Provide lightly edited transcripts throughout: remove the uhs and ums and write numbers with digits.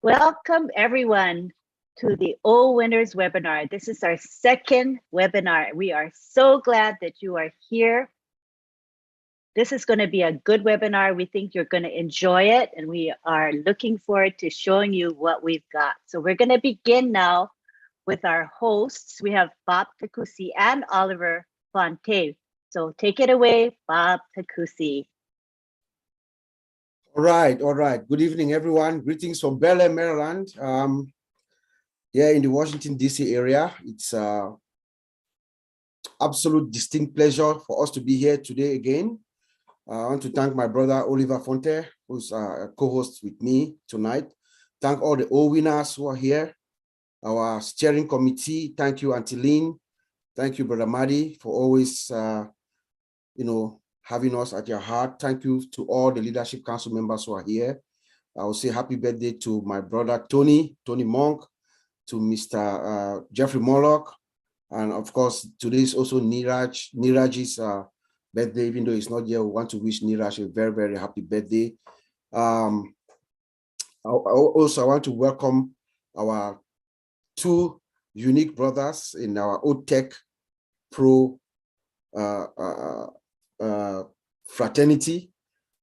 Welcome everyone to the OWinners webinar. This is our second webinar. We are so glad that you are here. This is going to be a good webinar. We think you're going to enjoy it, and we are looking forward to showing you what we've got. So we're going to begin now with our hosts. We have Bob Takusi and Oliver Fonte. So take it away, Bob Takusi. All right. Good evening, everyone. Greetings from Bel Air, Maryland. Here in the Washington, D.C. area. It's absolute distinct pleasure for us to be here today again. I want to thank my brother, Oliver Fonte, who's a co-host with me tonight. Thank all the OWinners who are here. Our steering committee. Thank you, Auntie Lynn. Thank you, Brother Madi, for always, having us at your heart. Thank you to all the Leadership Council members who are here. I will say happy birthday to my brother, Tony Monk, to Mr. Jeffrey Morlock. And of course, today is also Niraj's birthday, even though he's not here. We want to wish Niraj a very, very happy birthday. I want to welcome our two unique brothers in our OTech Pro fraternity.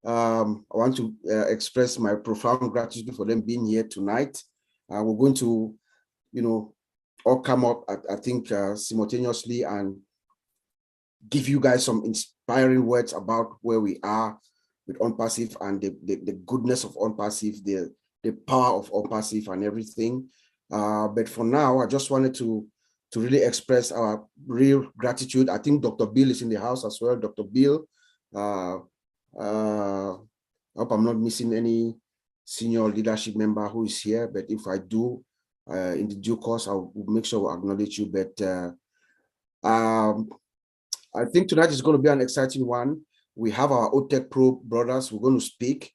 I want to express my profound gratitude for them being here tonight. We're going to, all come up, I think, simultaneously and give you guys some inspiring words about where we are with OnPassive and the goodness of OnPassive, the power of OnPassive and everything. But for now, I just wanted to really express our real gratitude. I think Dr. Bill is in the house as well. Dr. Bill, I hope I'm not missing any senior leadership member who is here, but if I do, in the due course, I'll make sure we acknowledge you. But I think tonight is going to be an exciting one. We have our OTech Pro brothers who are going to speak,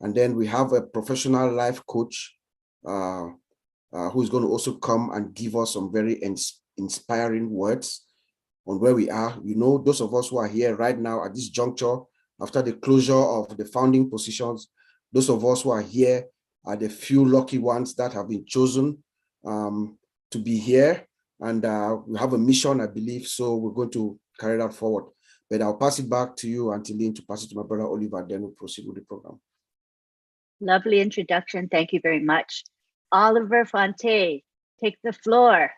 and then we have a professional life coach who's going to also come and give us some very inspiring words on where we are. Those of us who are here right now at this juncture, after the closure of the founding positions, those of us who are here are the few lucky ones that have been chosen to be here. And we have a mission, I believe, so we're going to carry that forward. But I'll pass it back to you, Auntie Lynn, to pass it to my brother Oliver, then we'll proceed with the program. Lovely introduction. Thank you very much. Oliver Fonte, take the floor.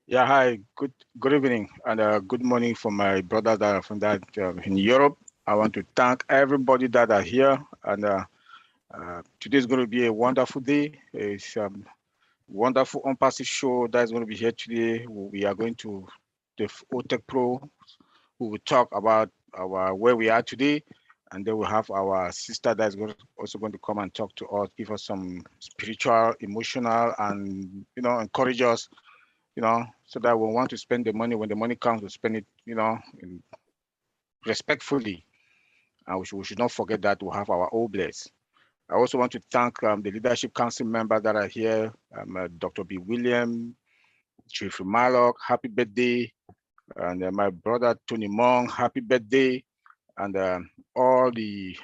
Yeah, hi, good evening and good morning for my brothers that are from in Europe. I want to thank everybody that are here, and today is going to be a wonderful day. It's wonderful OnPassive show that's going to be here today. We are going to the OTech Pro, who will talk about where we are today. And then we'll have our sister that's also going to come and talk to us, give us some spiritual, emotional, and encourage us, so that we want to spend the money. When the money comes, we spend it, respectfully. And we should not forget that we have our OWinners. I also want to thank the Leadership Council members that are here, Dr. B. William, Jeffrey Marlock, happy birthday, and my brother Tony Mong, happy birthday. And all the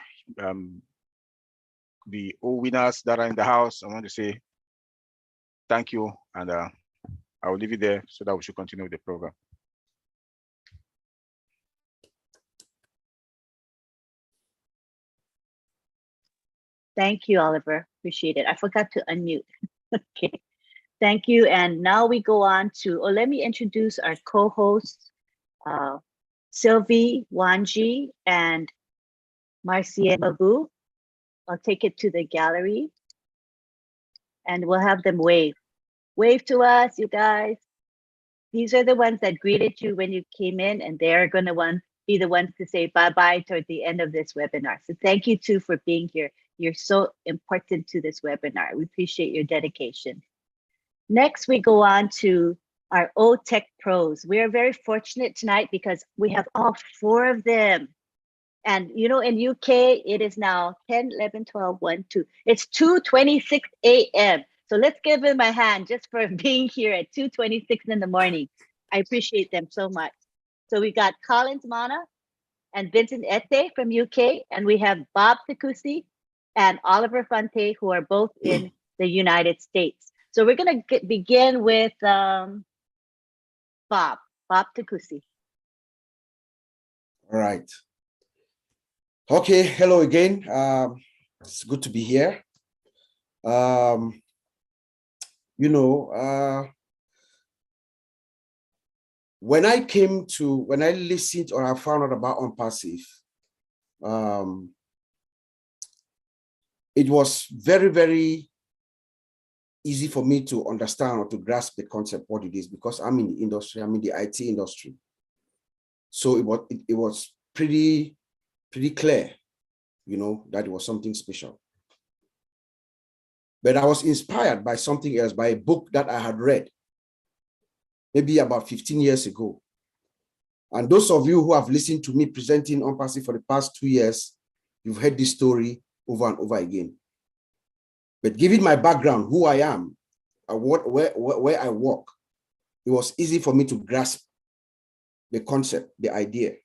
OWinners that are in the house, I want to say thank you, and I will leave it there so that we should continue with the program. Thank you, Oliver. Appreciate it. I forgot to unmute. Okay. Thank you. And now we go on to, let me introduce our co-hosts, Sylvie Wanji and Marcia Mabu. I'll take it to the gallery and we'll have them wave. Wave to us, you guys. These are the ones that greeted you when you came in, and they're going to be the ones to say bye-bye toward the end of this webinar. So thank you too for being here. You're so important to this webinar. We appreciate your dedication. Next, we go on to our OTech Pros. We are very fortunate tonight because we have all four of them. And in UK, it is now 10, 11, 12, 1, 2. It's 2:26 a.m. So let's give them a hand just for being here at 2:26 in the morning. I appreciate them so much. So we got Collins Mana and Vincent Ete from UK, and we have Bob Takusi and Oliver Fante, who are both in the United States. So we're going to begin with Bob Takusi. All right. Okay, hello again. It's good to be here. You know, when I listened or I found out about OnPassive, it was very, very easy for me to understand or to grasp the concept, what it is, because I'm in the industry, I'm in the IT industry. So it was pretty clear, you know, that it was something special. But I was inspired by something else, by a book that I had read maybe about 15 years ago. And those of you who have listened to me presenting OnPassive for the past 2 years, you've heard this story over and over again. But given my background, who I am, and where I work, it was easy for me to grasp the concept, the idea.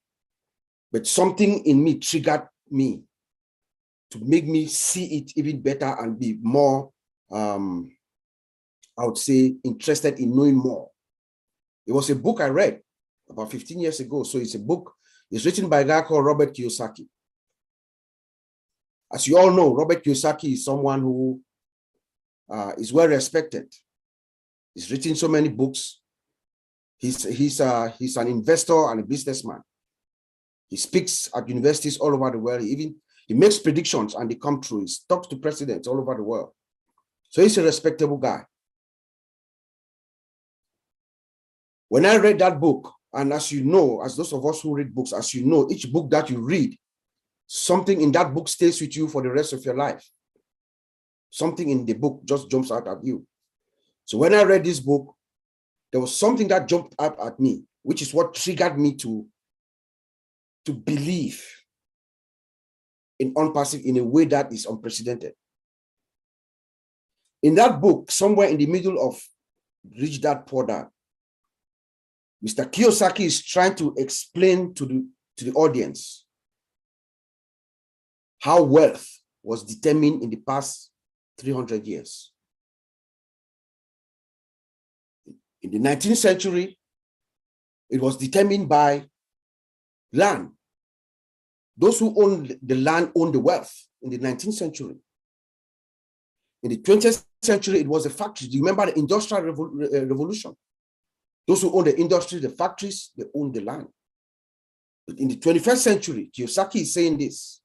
But something in me triggered me to make me see it even better and be more, I would say, interested in knowing more. It was a book I read about 15 years ago. So it's a book, it's written by a guy called Robert Kiyosaki. As you all know, Robert Kiyosaki is someone who is well respected. He's written so many books. He's an investor and a businessman. He speaks at universities all over the world. He makes predictions and they come true. He talks to presidents all over the world. So he's a respectable guy. When I read that book, and as you know, as those of us who read books, as you know, each book that you read, something in that book stays with you for the rest of your life. Something in the book just jumps out at you. So when I read this book, there was something that jumped up at me, which is what triggered me to believe in OnPassive in a way that is unprecedented. In that book, somewhere in the middle of Rich Dad Poor Dad, Mr. Kiyosaki is trying to explain to the audience how wealth was determined in the past 300 years. In the 19th century, it was determined by land. Those who owned the land owned the wealth in the 19th century. In the 20th century, it was the factories. Do you remember the Industrial Revolution? Those who own the industry, the factories, they own the land. But in the 21st century, Kiyosaki is saying this.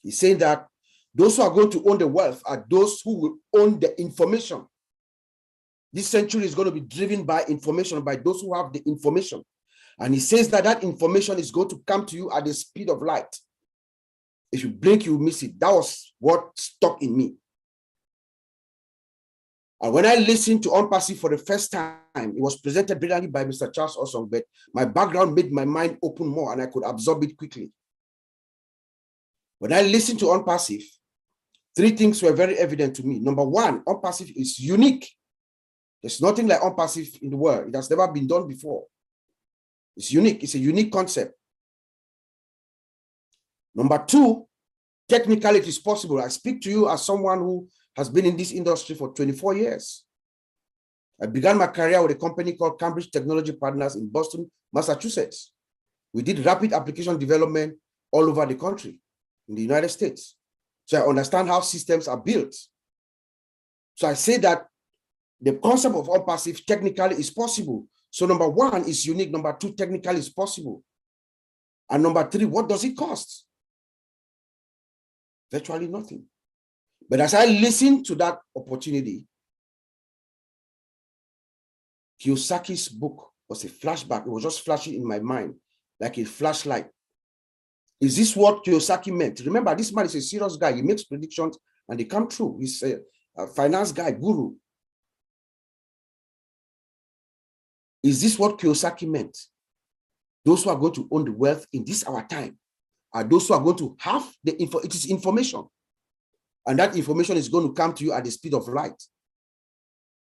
He's saying that those who are going to own the wealth are those who will own the information. This century is going to be driven by information, by those who have the information. And he says that that information is going to come to you at the speed of light. If you blink, you miss it. That was what stuck in me. And when I listened to OnPassive for the first time, it was presented brilliantly by Mr. Charles Osong, but my background made my mind open more and I could absorb it quickly. When I listened to OnPassive, 3 things were very evident to me. Number 1, OnPassive is unique. There's nothing like OnPassive in the world. It has never been done before. It's unique. It's a unique concept. Number 2, technically it is possible. I speak to you as someone who has been in this industry for 24 years. I began my career with a company called Cambridge Technology Partners in Boston, Massachusetts. We did rapid application development all over the country in the United States. So I understand how systems are built. So I say that the concept of OnPassive technically is possible. So number 1 is unique. Number 2, technically is possible. And number 3, what does it cost? Virtually nothing. But as I listened to that opportunity, Kiyosaki's book was a flashback. It was just flashing in my mind like a flashlight. Is this what Kiyosaki meant? Remember, this man is a serious guy. He makes predictions and they come true. He's a finance guy, guru. Is this what Kiyosaki meant? Those who are going to own the wealth in this our time are those who are going to have the info. It is information. And that information is going to come to you at the speed of light.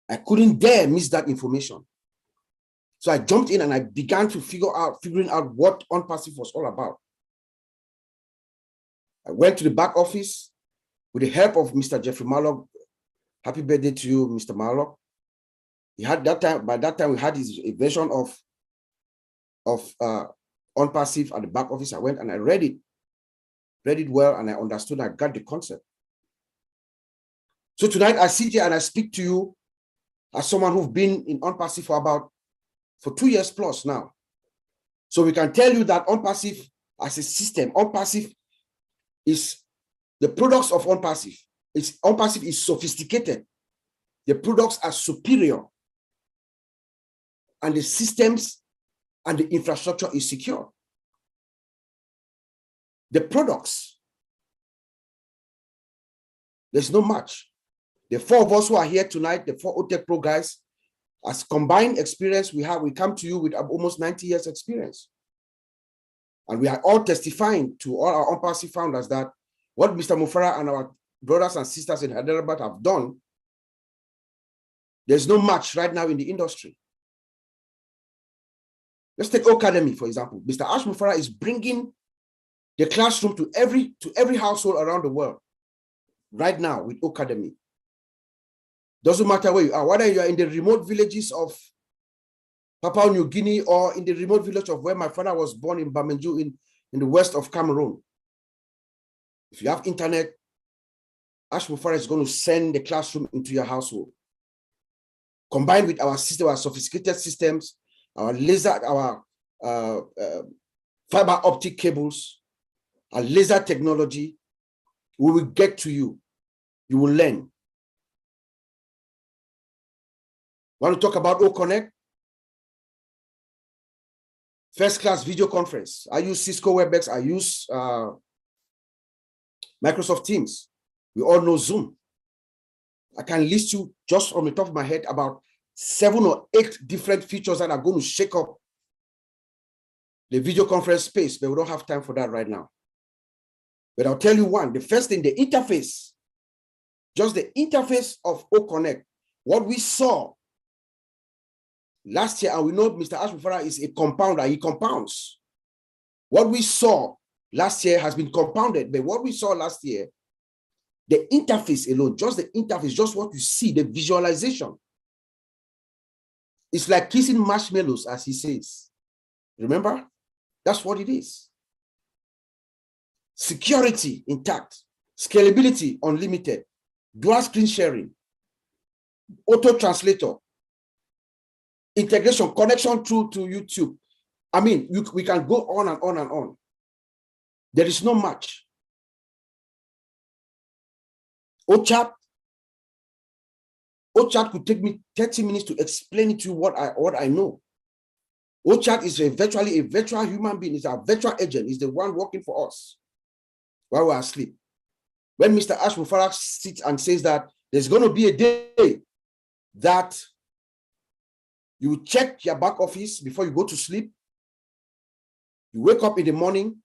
I couldn't dare miss that information. So I jumped in and I began to figuring out what OnPassive was all about. I went to the back office. with the help of Mr. Jeffrey Marlock. Happy birthday to you, Mr. Marlock. He had that time, by that time, we had a version of OnPassive at the back office. I went and I read it well, and I understood, I got the concept. So tonight I sit here and I speak to you as someone who's been in OnPassive for 2 years plus now. So we can tell you that OnPassive as a system, OnPassive is the products of OnPassive. OnPassive is sophisticated. The products are superior. And the systems and the infrastructure is secure. The products, there's no match. The four of us who are here tonight, the four OTech Pro guys, as combined experience we come to you with almost 90 years experience. And we are all testifying to all our OnPassive founders that what Mr. Mufara and our brothers and sisters in Hyderabad have done, there's no match right now in the industry. Let's take Academy, for example. Mr. Ash Mufara is bringing the classroom to every household around the world right now with Academy. Doesn't matter where you are, whether you are in the remote villages of Papua New Guinea or in the remote village of where my father was born in Bamenju in the west of Cameroon. If you have internet, Ash Mufara is going to send the classroom into your household. Combined with our system, our sophisticated systems, our laser, our fiber optic cables, our laser technology, we will get to you. You will learn. Want to talk about OConnect? First class video conference. I use Cisco WebEx. I use Microsoft Teams. We all know Zoom. I can list you just on the top of my head about 7 or 8 different features that are going to shake up the video conference space, but we don't have time for that right now. But I'll tell you one, the first thing, the interface, just the interface of OConnect, what we saw last year, and we know Mr. Ash Mufara is a compounder, he compounds. What we saw last year has been compounded, but what we saw last year, the interface alone, just the interface, just what you see, the visualization. It's like kissing marshmallows, as he says. Remember? That's what it is. Security intact, scalability unlimited, dual screen sharing, auto translator, integration, connection through to YouTube. I mean, we can go on and on and on. There is no match. OChat could take me 30 minutes to explain it to you what I know. OChat is virtually a virtual human being. It's our virtual agent. It's the one working for us while we're asleep. When Mr. Ash Mufara sits and says that there's going to be a day that you check your back office before you go to sleep, you wake up in the morning,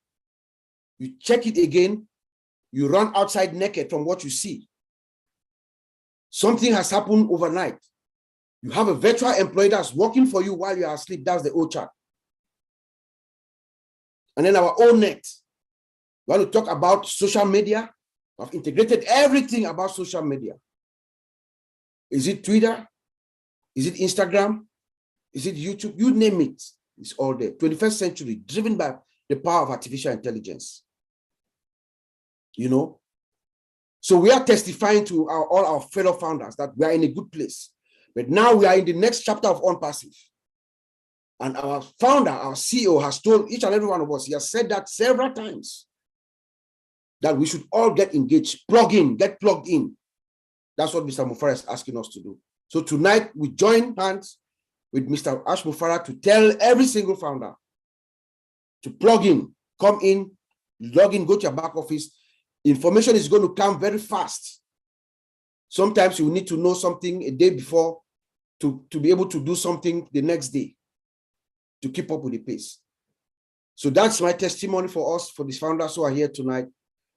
you check it again, you run outside naked from what you see. Something has happened overnight. You have a virtual employee that's working for you while you are asleep. That's the OChat. And then our own net. We want to talk about social media. I've integrated everything about social media. Is it Twitter? Is it Instagram? Is it YouTube? You name it. It's all there. 21st century, driven by the power of artificial intelligence. You know? So we are testifying to all our fellow founders that we are in a good place. But now we are in the next chapter of OnPassive. And our founder, our CEO, has told each and every one of us, he has said that several times, that we should all get engaged, plug in, get plugged in. That's what Mr. Mufara is asking us to do. So tonight, we join hands with Mr. Ash Mufara to tell every single founder to plug in, come in, log in, go to your back office. Information is going to come very fast. Sometimes you need to know something a day before to be able to do something the next day to keep up with the pace. So that's my testimony for us, for these founders who are here tonight.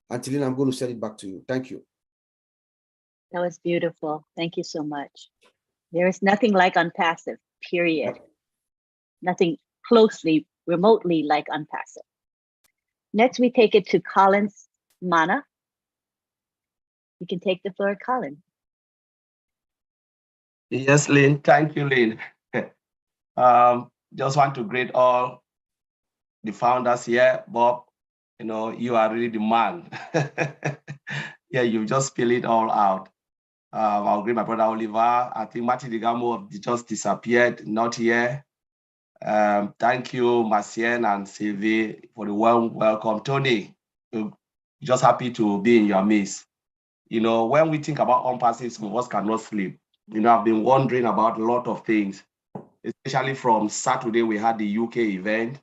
Until then, I'm going to send it back to you. Thank you. That was beautiful. Thank you so much. There is nothing like OnPassive, period. Nothing closely, remotely like OnPassive. Next, we take it to Collins Mana. You can take the floor, Colin. Yes, Lynn. Thank you, Lynn. Just want to greet all the founders here. Bob, you are really the man. Yeah, you just spill it all out. I'll greet my brother Oliver. I think Martin Digamo just disappeared, not here. Thank you, Marcien and Sylvie, for the warm welcome. Tony, just happy to be in your midst. When we think about on-passive, some of us cannot sleep. I've been wondering about a lot of things, especially from Saturday, we had the UK event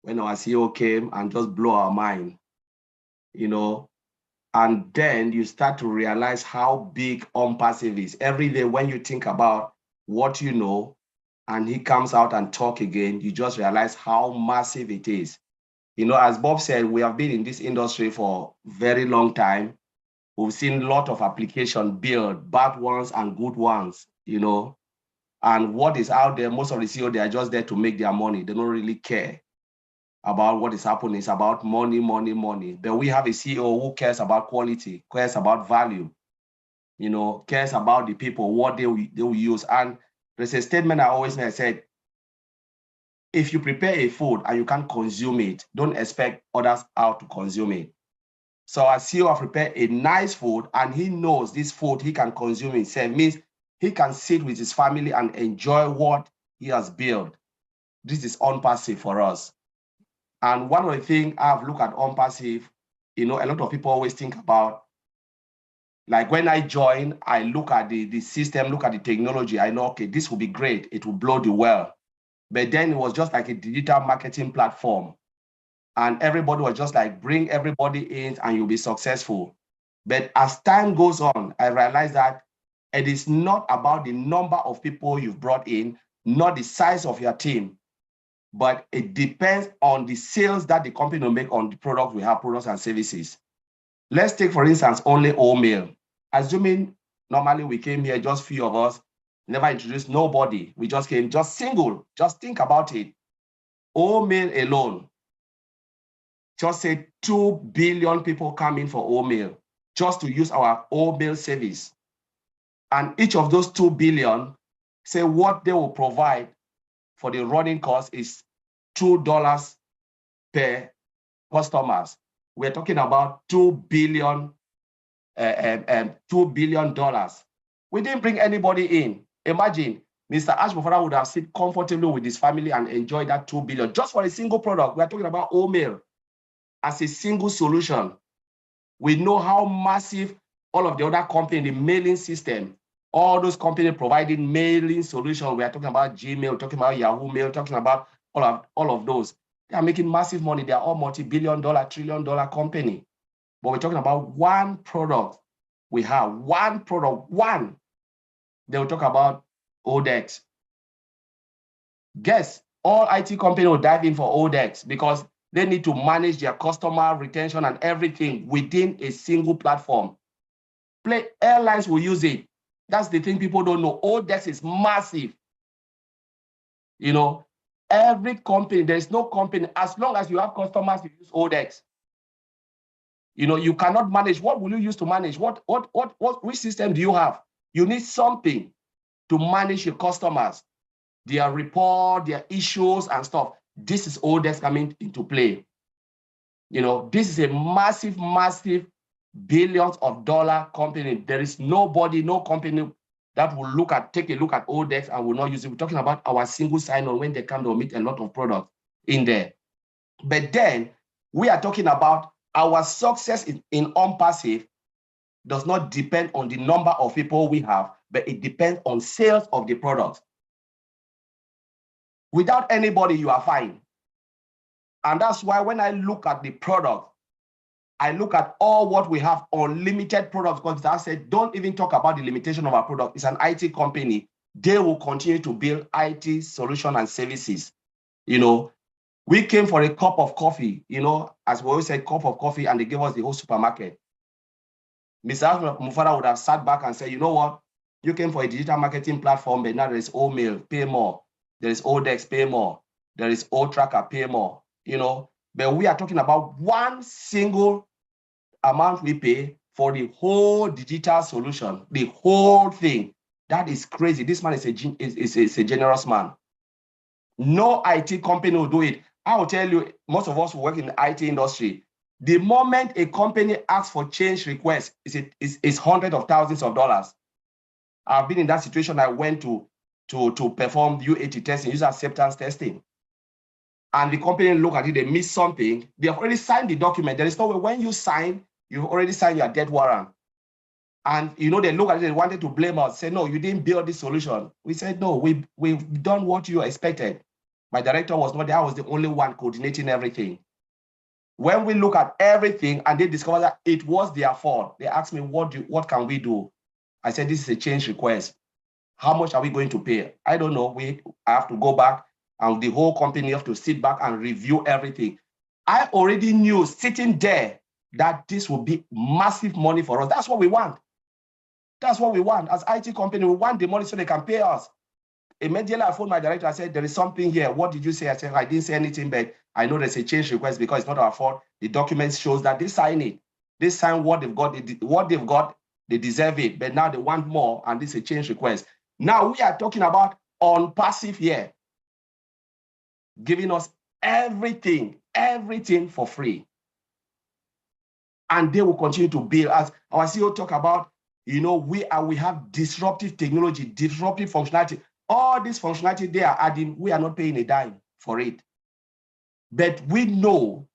when our CEO came and just blew our mind, and then you start to realize how big on-passive is. Every day when you think about what you know, and he comes out and talk again, you just realize how massive it is. As Bob said, we have been in this industry for a very long time. We've seen a lot of applications built, bad ones and good ones, and what is out there, most of the CEO, they are just there to make their money. They don't really care about what is happening. It's about money, money, money. But we have a CEO who cares about quality, cares about value, cares about the people, what they will use. And there's a statement I always make, I said, if you prepare a food and you can't consume it, don't expect others out to consume it. So our CEO have prepared a nice food and he knows this food he can consume himself, means he can sit with his family and enjoy what he has built. This is on-passive for us. And one of the things I've looked at on-passive, a lot of people always think about, like when I join, I look at the system, look at the technology. I know, okay, this will be great. It will blow the world. But then it was just like a digital marketing platform. And everybody was just like, bring everybody in and you'll be successful. But as time goes on, I realized that it is not about the number of people you've brought in, not the size of your team, but it depends on the sales that the company will make on the product we have, products and services. Let's take, for instance, only wholemeal. Assuming normally we came here, just few of us, never introduced nobody. We just came, just single. Just think about it. Wholemeal alone, just say 2 billion people come in for wholemeal just to use our wholemeal service. And each of those 2 billion, say what they will provide for the running cost is $2 per customers. We're talking about $2 billion. $2 billion. We didn't bring anybody in. Imagine Mr. Ashbofara would have sit comfortably with his family and enjoyed that $2 billion just for a single product. We're talking about wholemeal as a single solution. We know how massive all of the other companies, the mailing system, all those companies providing mailing solutions. We are talking about Gmail, talking about Yahoo Mail, talking about all of those. They are making massive money. They are all multi-billion-dollar, trillion-dollar company. But we're talking about one product. We have one product, one. They will talk about ODEX. Guess all IT companies will dive in for ODEX because they need to manage their customer retention and everything within a single platform. Airlines will use it. That's the thing people don't know. ODEX is massive. Every company, there's no company, as long as you have customers, you use ODEX. You cannot manage. What will you use to manage? Which system do you have? You need something to manage your customers, their report, their issues and stuff. This is ODEX coming into play. This is a massive, massive billions of dollar company. There is nobody, no company that will take a look at ODEX and will not use it. We're talking about our single sign-on. When they come, they'll meet a lot of products in there. But then we are talking about our success in on-passive does not depend on the number of people we have, but it depends on sales of the product. Without anybody, you are fine. And that's why when I look at the product, I look at all what we have, unlimited products, because I said, don't even talk about the limitation of our product. It's an IT company. They will continue to build IT solution and services. We came for a cup of coffee, as we always say, cup of coffee, and they gave us the whole supermarket. Mr. Mufara would have sat back and said, you know what? You came for a digital marketing platform, but now there is wholemeal, pay more. There is ODEX, pay more. There is O-Tracker, pay more. But we are talking about one single amount we pay for the whole digital solution, the whole thing. That is crazy. This man is a generous man. No IT company will do it. I will tell you, most of us who work in the IT industry, the moment a company asks for change request, it's hundreds of thousands of dollars. I've been in that situation. I went to perform UAT testing, user acceptance testing. And the company look at it, they miss something. They have already signed the document. There is no way when you sign, you've already signed your death warrant. And they look at it, they wanted to blame us, say, no, you didn't build this solution. We said, no, we've done what you expected. My director was not there. I was the only one coordinating everything. When we look at everything and they discover that it was their fault, they asked me, what can we do? I said, this is a change request. How much are we going to pay? I don't know. I have to go back and the whole company have to sit back and review everything. I already knew sitting there that this will be massive money for us. That's what we want. That's what we want. As IT company, we want the money so they can pay us. Immediately, I phoned my director. I said, there is something here. What did you say? I said, I didn't say anything, but I know there's a change request because it's not our fault. The document shows that they sign it. They sign what they've got. They deserve it, but now they want more, and this is a change request. Now we are talking about on passive here, giving us everything for free. And they will continue to build. As our CEO talk about, we have disruptive technology, disruptive functionality. All this functionality they are adding, we are not paying a dime for it. But we know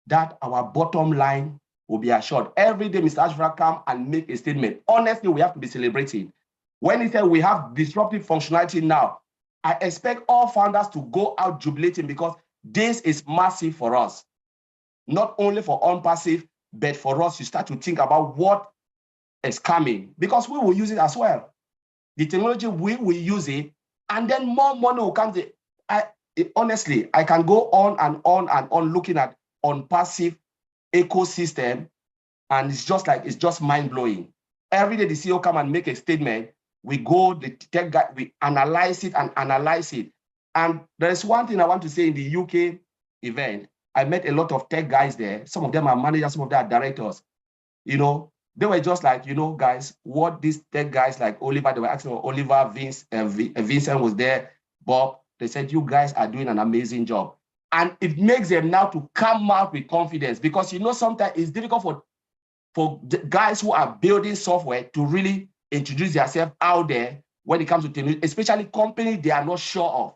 that our bottom line will be assured. Every day, Mr. Ashford come and make a statement. Honestly, we have to be celebrating. When he said we have disruptive functionality now, I expect all founders to go out jubilating because this is massive for us. Not only for on-passive, but for us to start to think about what is coming because we will use it as well. The technology, we will use it, and then more money will come. Honestly, I can go on and on and on looking at on-passive ecosystem, and it's just mind-blowing. Every day the CEO come and make a statement, we go, the tech guy, we analyze it. And there's one thing I want to say in the UK event. I met a lot of tech guys there. Some of them are managers, some of them are directors. They were just like, guys, what these tech guys like Oliver, they were asking Oliver, Vincent was there, Bob. They said, you guys are doing an amazing job. And it makes them now to come out with confidence because, sometimes it's difficult for the guys who are building software to really introduce themselves out there when it comes to technology, especially companies they are not sure of.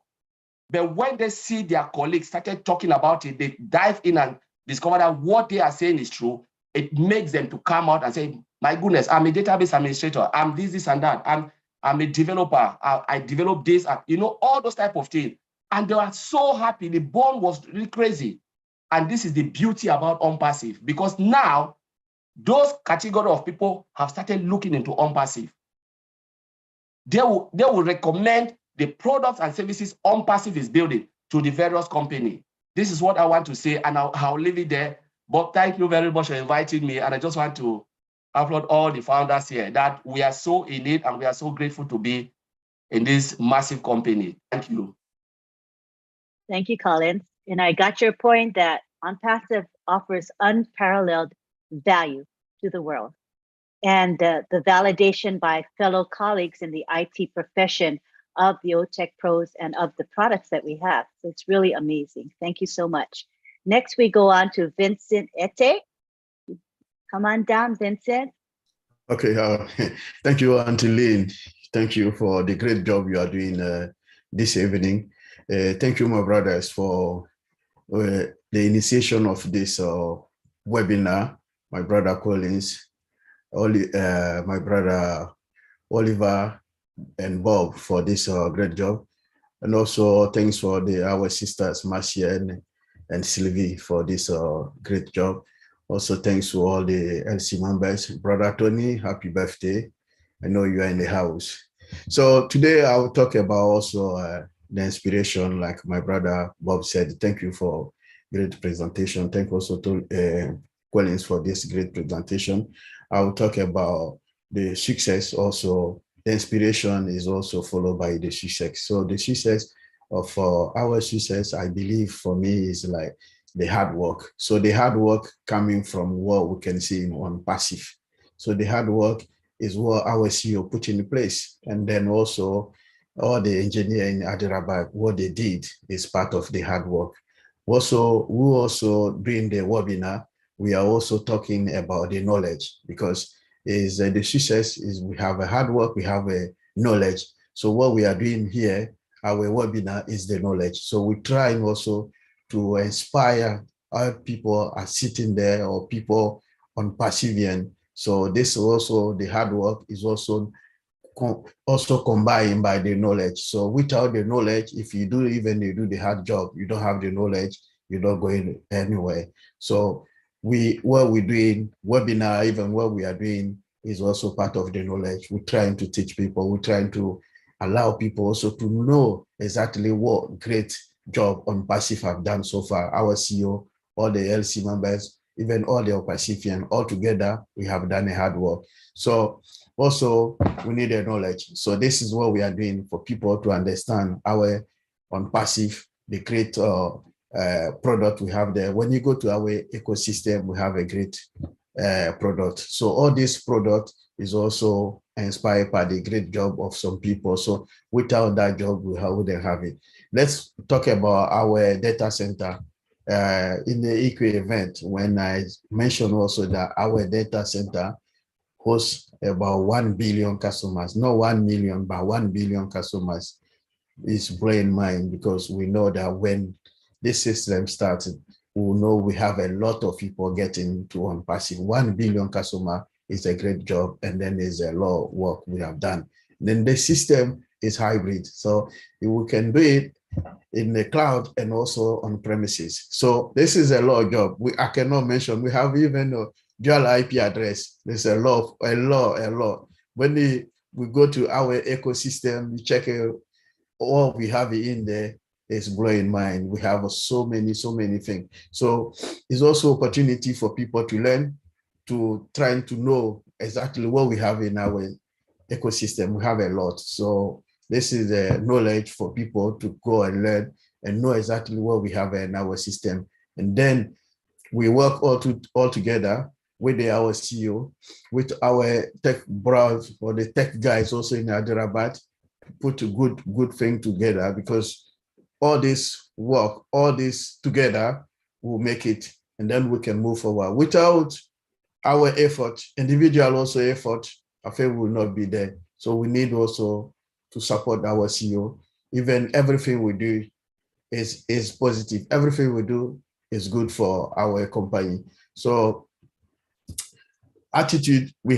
But when they see their colleagues started talking about it, they dive in and discover that what they are saying is true. It makes them to come out and say, my goodness, I'm a database administrator. I'm this and that. I'm a developer. I developed this, all those type of things. And they are so happy. The bond was really crazy. And this is the beauty about on-passive because now those category of people have started looking into on-passive. They will recommend the products and services on-passive is building to the various company. This is what I want to say, and I'll leave it there. But thank you very much for inviting me. And I just want to applaud all the founders here that we are so in it and we are so grateful to be in this massive company. Thank you. Thank you, Collins. And I got your point that OnPassive offers unparalleled value to the world. And the validation by fellow colleagues in the IT profession of the OTech pros and of the products that we have. So it's really amazing. Thank you so much. Next, we go on to Vincent Ete. Come on down, Vincent. Okay, thank you, Auntie Lynn. Thank you for the great job you are doing this evening. Thank you, my brothers, for the initiation of this webinar. My brother Collins, my brother Oliver, and Bob for this great job. And also thanks for our sisters, Marcia and Sylvie, for this great job. Also thanks to all the LC members. Brother Tony, happy birthday. I know you are in the house. So today I will talk about also the inspiration, like my brother Bob said. Thank you for great presentation. Thank you also to Collins for this great presentation. I will talk about the success also. The inspiration is also followed by the success. So the success of our success, I believe for me, is like the hard work. So the hard work coming from what we can see on passive. So the hard work is what our CEO put in place. And then also all the engineering at Hyderabad, what they did is part of the hard work. Also, we also during the webinar, we are also talking about the knowledge, because the success is we have a hard work, we have a knowledge. So what we are doing here, our webinar is the knowledge. So we try also to inspire our people are sitting there or people on Perseverance. So this also, the hard work is also combined by the knowledge. So without the knowledge, if you do the hard job, you don't have the knowledge, you're not going anywhere. So what we're doing, webinar, even what we are doing is also part of the knowledge. We're trying to teach people, we're trying to allow people also to know exactly what great job on Passive have done so far. Our CEO, all the LC members, even all the Pacifian, all together, we have done a hard work. So also, we need a knowledge. So this is what we are doing for people to understand our on Passive, the great product we have there. When you go to our ecosystem, we have a great product. So all this product is also inspired by the great job of some people. So without that job, we wouldn't have it. Let's talk about our data center. In the EQ event, when I mentioned also that our data center hosts about 1 billion customers, not 1 million, but 1 billion customers, is blowing mind, because we know that when this system started, we know we have a lot of people getting to on Passive. 1 billion customer is a great job, and then there's a lot of work we have done. Then the system is hybrid, so we can do it in the cloud and also on premises. So this is a lot of job. I cannot mention. We have even a dual IP address. There's a lot. When we go to our ecosystem, we check all we have in there is blowing mind. We have so many things. So it's also opportunity for people to learn, to trying to know exactly what we have in our ecosystem. We have a lot. So this is the knowledge for people to go and learn and know exactly what we have in our system. And then we work all together with our CEO, with our tech bros or the tech guys also in Hyderabad, put a good thing together, because all this work, all this together will make it, and then we can move forward. Without our effort, individual also effort, I think will not be there. So we need also to support our CEO. Even everything we do is positive. Everything we do is good for our company. So attitude, we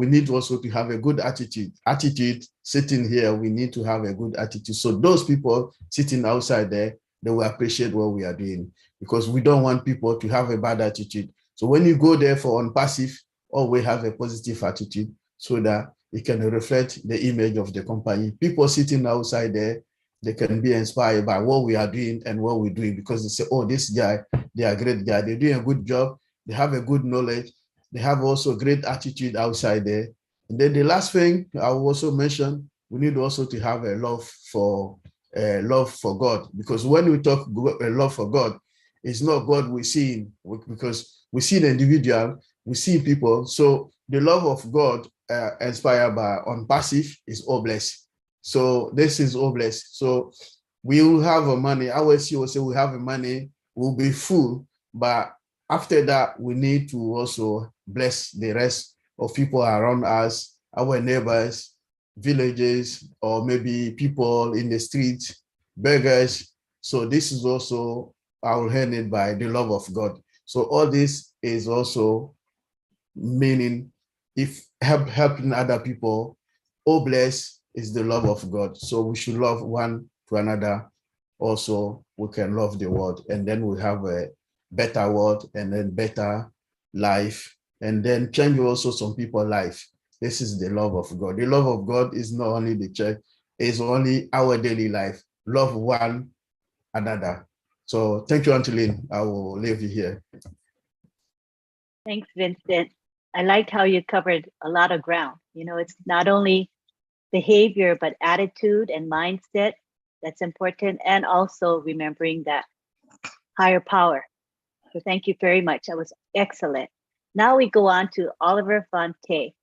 need also to have a good attitude. Sitting here, we need to have a good attitude. So those people sitting outside there, they will appreciate what we are doing, because we don't want people to have a bad attitude. So when you go there for on Passive, always have a positive attitude, so that it can reflect the image of the company. People sitting outside there, they can be inspired by what we are doing and what we're doing, because they say, oh, this guy, they are a great guy. They're doing a good job. They have a good knowledge. They have also great attitude outside there. And then the last thing I will also mention, we need also to have a love for God, because when we talk a love for God, it's not God we see, because we see the individual, we see people. So the love of God inspired by on Passive is OWinners. So this is OWinners. So we will have a money. Our CEO say we have a money, we'll be full, but after that, we need to also bless the rest of people around us, our neighbors, villages, or maybe people in the streets, beggars. So this is also our handed by the love of God. So all this is also meaning if helping other people, oh bless is the love of God. So we should love one to another. Also, we can love the world, and then we have a better world, and then better life, and then change also some people's life. This is the love of God. The love of God is not only the church, it's only our daily life. Love one another. So thank you, Antolin. I will leave you here. Thanks, Vincent. I liked how you covered a lot of ground. You know, it's not only behavior, but attitude and mindset that's important, and also remembering that higher power. So thank you very much. That was excellent. Now we go on to Oliver Fonte.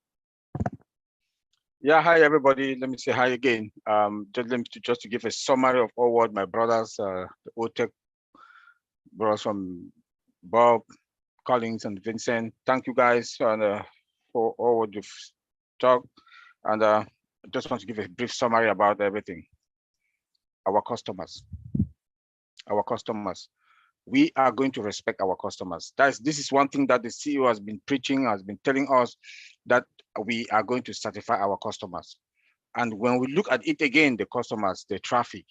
Yeah, hi everybody. Let me say hi again. Just to give a summary of all what my brothers, the OTech brothers from Bob, Collins, and Vincent. Thank you guys for all what you've talked. And I just want to give a brief summary about everything. Our customers. We are going to respect our customers. This is one thing that the CEO has been preaching, has been telling us, that we are going to satisfy our customers. And when we look at it again, the customers, the traffic,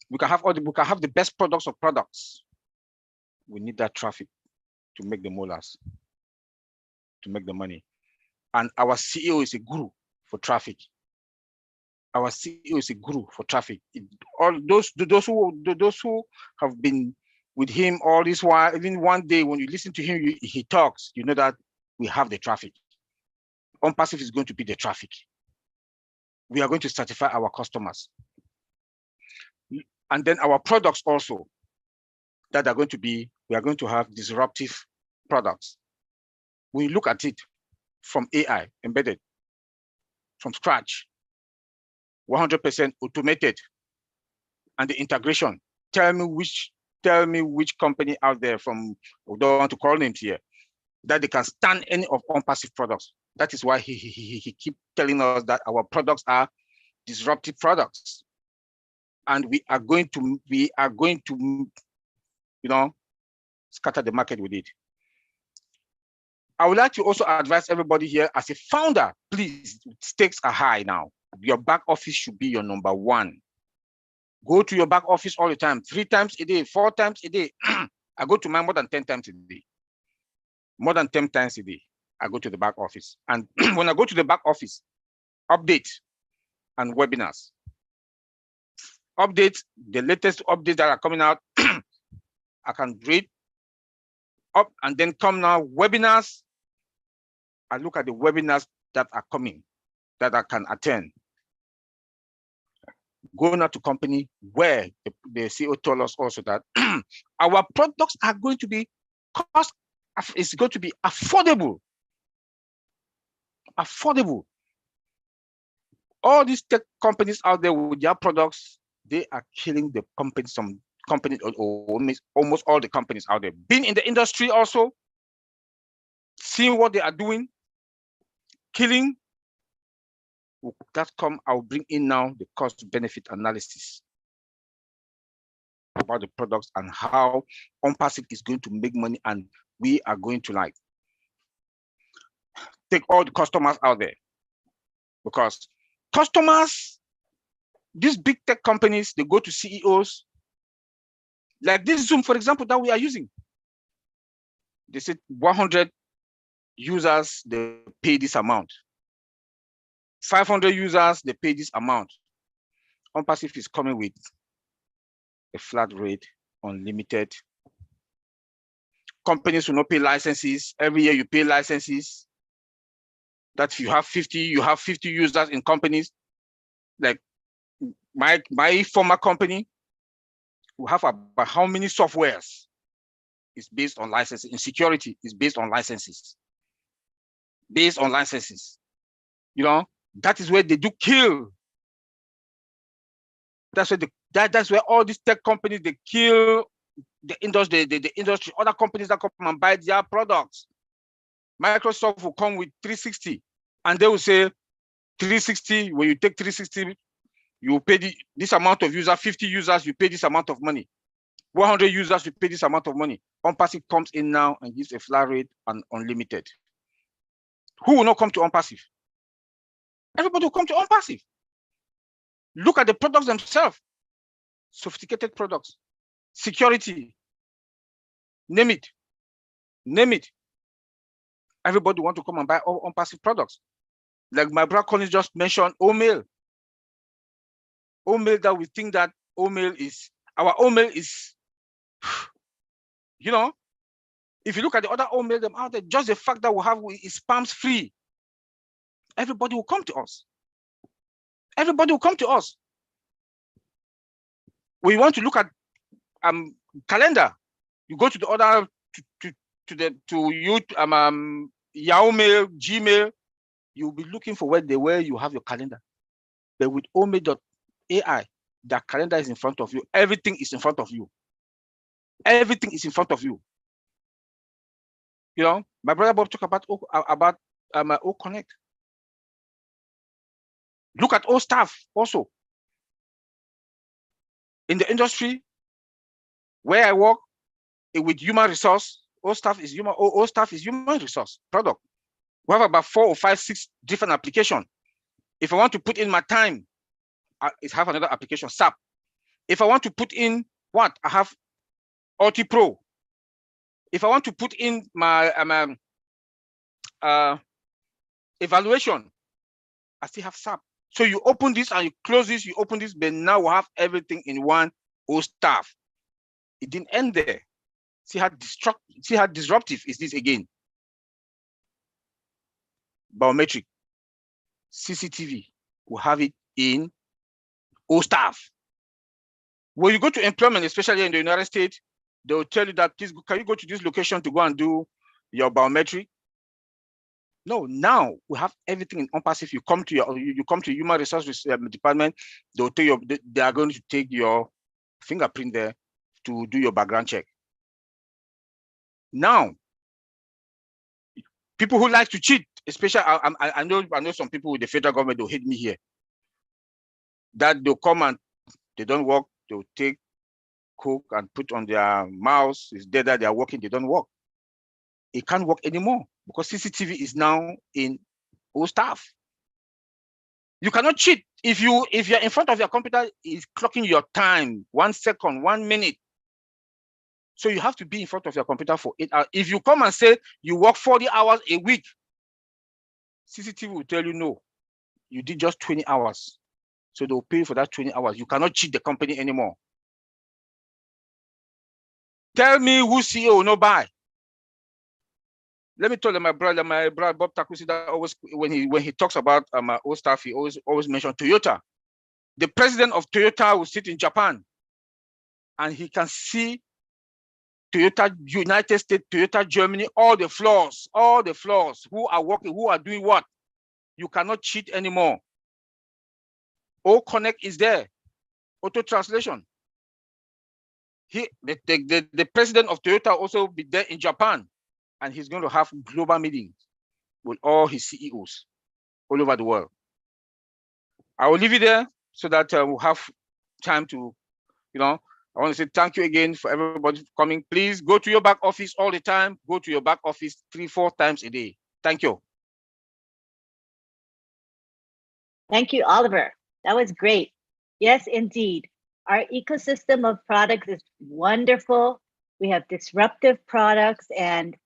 we can have the best products of products. We need that traffic to make the molars, to make the money. And our CEO is a guru for traffic. Our CEO is a guru for traffic. All those who have been with him all this while, even one day when you listen to him, he talks, you know that we have the traffic. OnPassive is going to be the traffic. We are going to certify our customers. And then our products also, that are going to be, we are going to have disruptive products. We look at it from AI, embedded, from scratch, 100% automated, and the integration. Tell me which company out there from, we don't want to call names here, that they can stand any of OnPassive products. That is why he keep telling us that our products are disruptive products, and we are going to you know, scatter the market with it. I would like to also advise everybody here, as a founder, please, stakes are high now. Your back office should be your number one. Go to your back office all the time, 3 times a day, 4 times a day. I go to mine more than 10 times a day. More than 10 times a day, I go to the back office. And when I go to the back office, update and webinars. Updates, the latest updates that are coming out, I can read up, and then come now, webinars. I look at the webinars that are coming, that I can attend. Going out to company where the CEO told us also that our products are going to be it's going to be affordable. Affordable. All these tech companies out there with their products, they are killing the companies. Some companies, or almost all the companies out there, been in the industry also, seeing what they are doing, killing. That come, I'll bring in now the cost benefit analysis about the products and how OnPassive is going to make money, and we are going to like take all the customers out there, because customers, these big tech companies, they go to CEOs like this Zoom, for example, that we are using. They said 100 users, they pay this amount. 500 users, they pay this amount. OnPassive is coming with a flat rate, unlimited. Companies will not pay licenses. Every year you pay licenses. That if you have 50, you have 50 users in companies. Like my former company, we have about how many softwares is based on licenses. In security, is based on licenses. Based on licenses. You know, that is where they do kill. That's where that's where all these tech companies, they kill the industry, the industry, other companies that come and buy their products. Microsoft will come with 360, and they will say 360, when you take 360, you pay this amount of users, 50 users, you pay this amount of money. 100 users, you pay this amount of money. OnPassive comes in now and gives a flat rate and unlimited. Who will not come to OnPassive? Everybody will come to OnPassive. Look at the products themselves. Sophisticated products, security, name it, name it. Everybody want to come and buy all OnPassive products. Like my brother Collins just mentioned, OMail. OMail, that we think that OMail is, our OMail is, you know, if you look at the other OMail them out there, just the fact that we have is spams free, everybody will come to us. Everybody will come to us. We want to look at calendar. You go to the other Yahoo Mail, Gmail, you'll be looking for where you have your calendar. But with OWinners.ai, the calendar is in front of you. Everything is in front of you. Everything is in front of you. You know, my brother Bob talked about OConnect. Look at all staff also. In the industry where I work with human resource, all staff is human resource product. We have about 4 or 5, 6 different applications. If I want to put in my time, I have another application, SAP. If I want to put in what? I have Ulti Pro. If I want to put in my evaluation, I still have SAP. So you open this and you close this, you open this, but now we have everything in one staff. It didn't end there. See how disruptive is this again? Biometric, CCTV, we have it in staff. When you go to employment, especially in the United States, they will tell you that, please, can you go to this location to go and do your biometric? No, now we have everything in OnPassive. You come to human resources department, they are going to take your fingerprint there to do your background check. Now, people who like to cheat, especially I know some people with the federal government, they'll hate me here. That they'll come and they don't work, they'll take coke and put on their mouths. It's there that they are working, they don't work. It can't work anymore because CCTV is now in all staff. You cannot cheat. If you're in front of your computer, it's clocking your time, 1 second, 1 minute. So you have to be in front of your computer for 8 hours. If you come and say you work 40 hours a week, CCTV will tell you no, you did just 20 hours. So they'll pay you for that 20 hours. You cannot cheat the company anymore. Tell me who CEO will not buy. Let me tell you, my brother Bob Takusi, that always when he talks about old staff, he always mentions Toyota. The president of Toyota will sit in Japan, and he can see Toyota United States, Toyota Germany, all the floors, who are working, who are doing what. You cannot cheat anymore. OConnect is there, auto translation. The president of Toyota also be there in Japan, and he's going to have global meetings with all his CEOs all over the world. I will leave it there so that we'll have time to, I want to say thank you again for everybody coming. Please go to your back office all the time. Go to your back office 3-4 times a day. Thank you. Thank you, Oliver. That was great. Yes, indeed. Our ecosystem of products is wonderful. We have disruptive products, and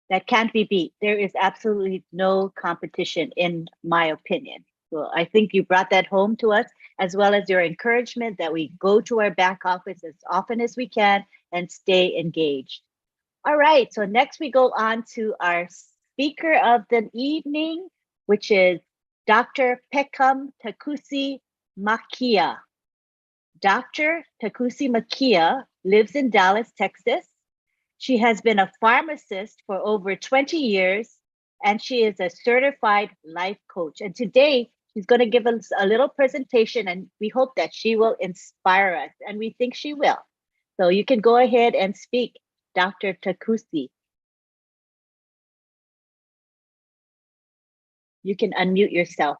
that can't be beat. There is absolutely no competition, in my opinion. So I think you brought that home to us, as well as your encouragement that we go to our back office as often as we can and stay engaged. All right, so next we go on to our speaker of the evening, which is Dr. Peckham Takusi Makia. Dr. Takusi Makia lives in Dallas, Texas. She has been a pharmacist for over 20 years, and she is a certified life coach. And today, she's going to give us a little presentation, and we hope that she will inspire us, and we think she will. So you can go ahead and speak, Dr. Takusi. You can unmute yourself.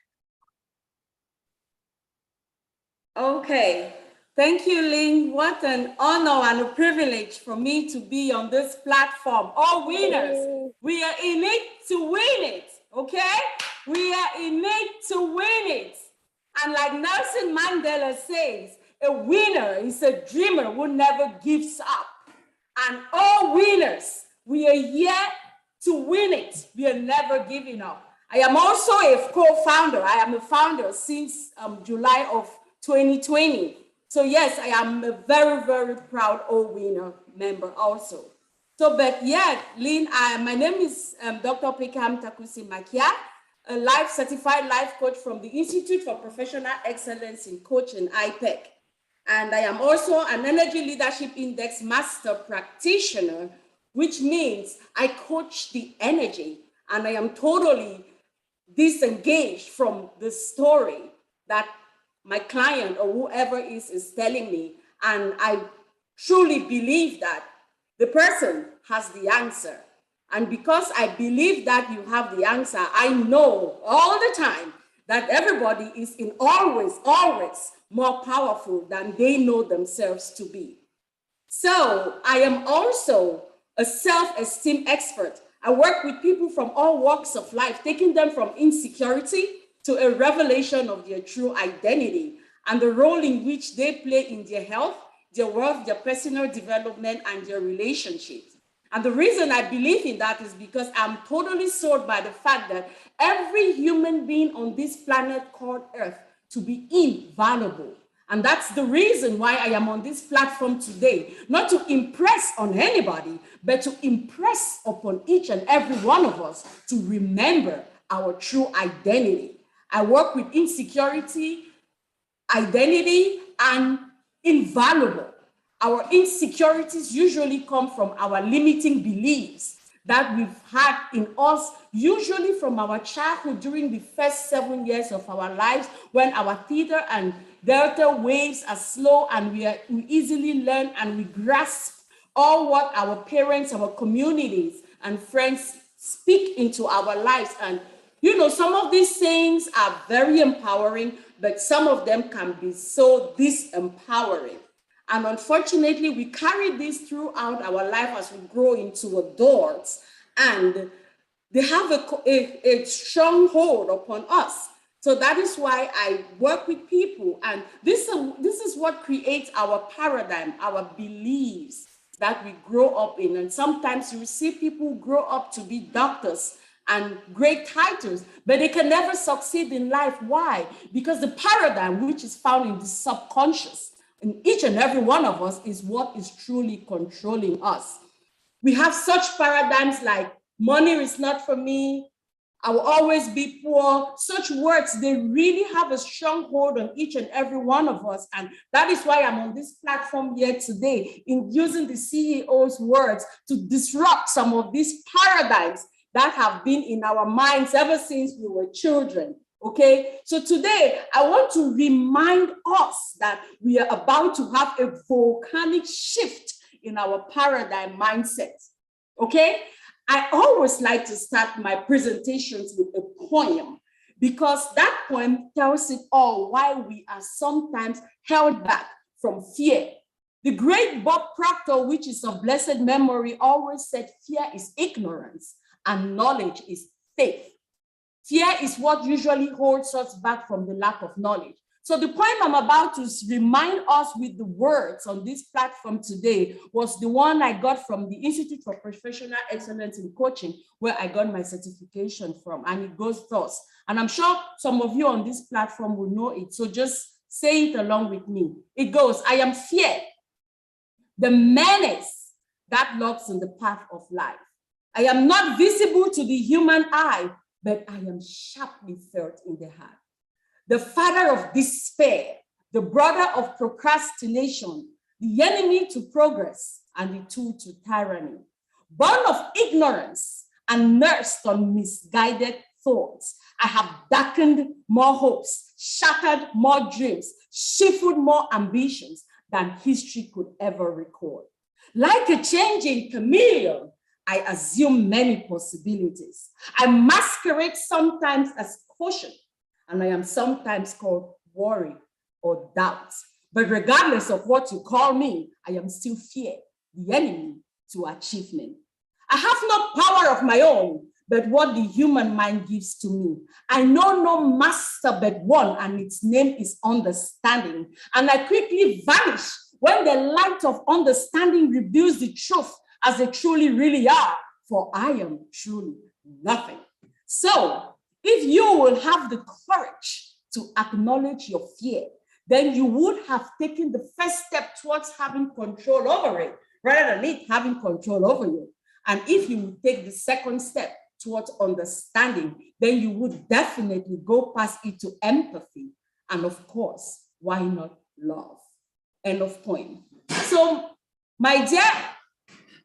Okay. Thank you, Lynn. What an honor and a privilege for me to be on this platform. All winners, we are in it to win it, okay? We are in it to win it. And like Nelson Mandela says, a winner is a dreamer who never gives up. And all winners, we are here to win it. We are never giving up. I am also a co-founder. I am a founder since July of 2020. So yes, I am a very, very proud OWinners member also. So, but yeah, Lynn, my name is Dr. Peckham Takusi Makia, a certified life coach from the Institute for Professional Excellence in Coaching, IPEC. And I am also an Energy Leadership Index Master Practitioner which means I coach the energy and I am totally disengaged from the story that my client or whoever is telling me. And I truly believe that the person has the answer. And because I believe that you have the answer, I know all the time that everybody is in always more powerful than they know themselves to be. So I am also a self-esteem expert. I work with people from all walks of life, taking them from insecurity to a revelation of their true identity and the role in which they play in their health, their wealth, their personal development, and their relationships. And the reason I believe in that is because I'm totally sold by the fact that every human being on this planet called Earth to be invaluable. And that's the reason why I am on this platform today, not to impress on anybody, but to impress upon each and every one of us to remember our true identity. I work with insecurity, identity, and invaluable. Our insecurities usually come from our limiting beliefs that we've had in us, usually from our childhood during the first 7 years of our lives, when our theta and delta waves are slow and we easily learn and we grasp all what our parents, our communities, and friends speak into our lives. And you know, some of these things are very empowering, but some of them can be so disempowering. And unfortunately, we carry this throughout our life as we grow into adults, and they have a strong hold upon us. So that is why I work with people, and this is what creates our paradigm, our beliefs that we grow up in. And sometimes you see people grow up to be doctors and great titles, but they can never succeed in life. Why? Because the paradigm, which is found in the subconscious, in each and every one of us, is what is truly controlling us. We have such paradigms like money is not for me, I will always be poor. Such words, they really have a strong hold on each and every one of us. And that is why I'm on this platform here today, in using the CEO's words to disrupt some of these paradigms that have been in our minds ever since we were children. Okay, so today I want to remind us that we are about to have a volcanic shift in our paradigm mindset. Okay, I always like to start my presentations with a poem, because that poem tells it all why we are sometimes held back from fear. The great Bob Proctor, which is of blessed memory, always said fear is ignorance and knowledge is faith. Fear is what usually holds us back from the lack of knowledge. So the point I'm about to remind us with the words on this platform today was the one I got from the Institute for Professional Excellence in Coaching, where I got my certification from, and it goes thus. And I'm sure some of you on this platform will know it, so just say it along with me. It goes, I am fear, the menace that lurks in the path of life. I am not visible to the human eye, but I am sharply felt in the heart. The father of despair, the brother of procrastination, the enemy to progress, and the tool to tyranny. Born of ignorance and nursed on misguided thoughts, I have darkened more hopes, shattered more dreams, stifled more ambitions than history could ever record. Like a changing chameleon, I assume many possibilities. I masquerade sometimes as caution, and I am sometimes called worry or doubt. But regardless of what you call me, I am still fear, the enemy to achievement. I have no power of my own, but what the human mind gives to me. I know no master but one, and its name is understanding. And I quickly vanish when the light of understanding reveals the truth as they truly really are, for I am truly nothing. So if you will have the courage to acknowledge your fear, then you would have taken the first step towards having control over it, rather than it having control over you. And if you would take the second step towards understanding, then you would definitely go past it to empathy. And of course, why not love? End of point. So, my dear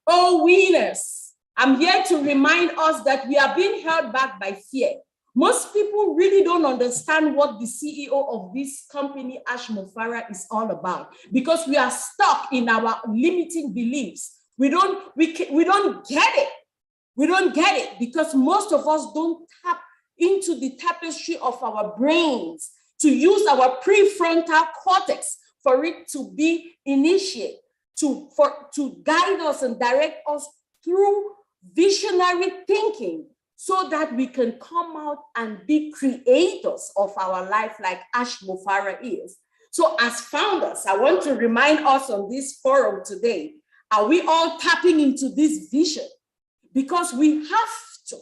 Oh, winners, I'm here to remind us that we are being held back by fear. Most people really don't understand what the CEO of this company, Ash Mofara, is all about, because we are stuck in our limiting beliefs. We don't get it. We don't get it because most of us don't tap into the tapestry of our brains to use our prefrontal cortex for it to be initiated, to guide us and direct us through visionary thinking so that we can come out and be creators of our life like Ash Mofara is. So as founders, I want to remind us on this forum today, are we all tapping into this vision? Because we have to.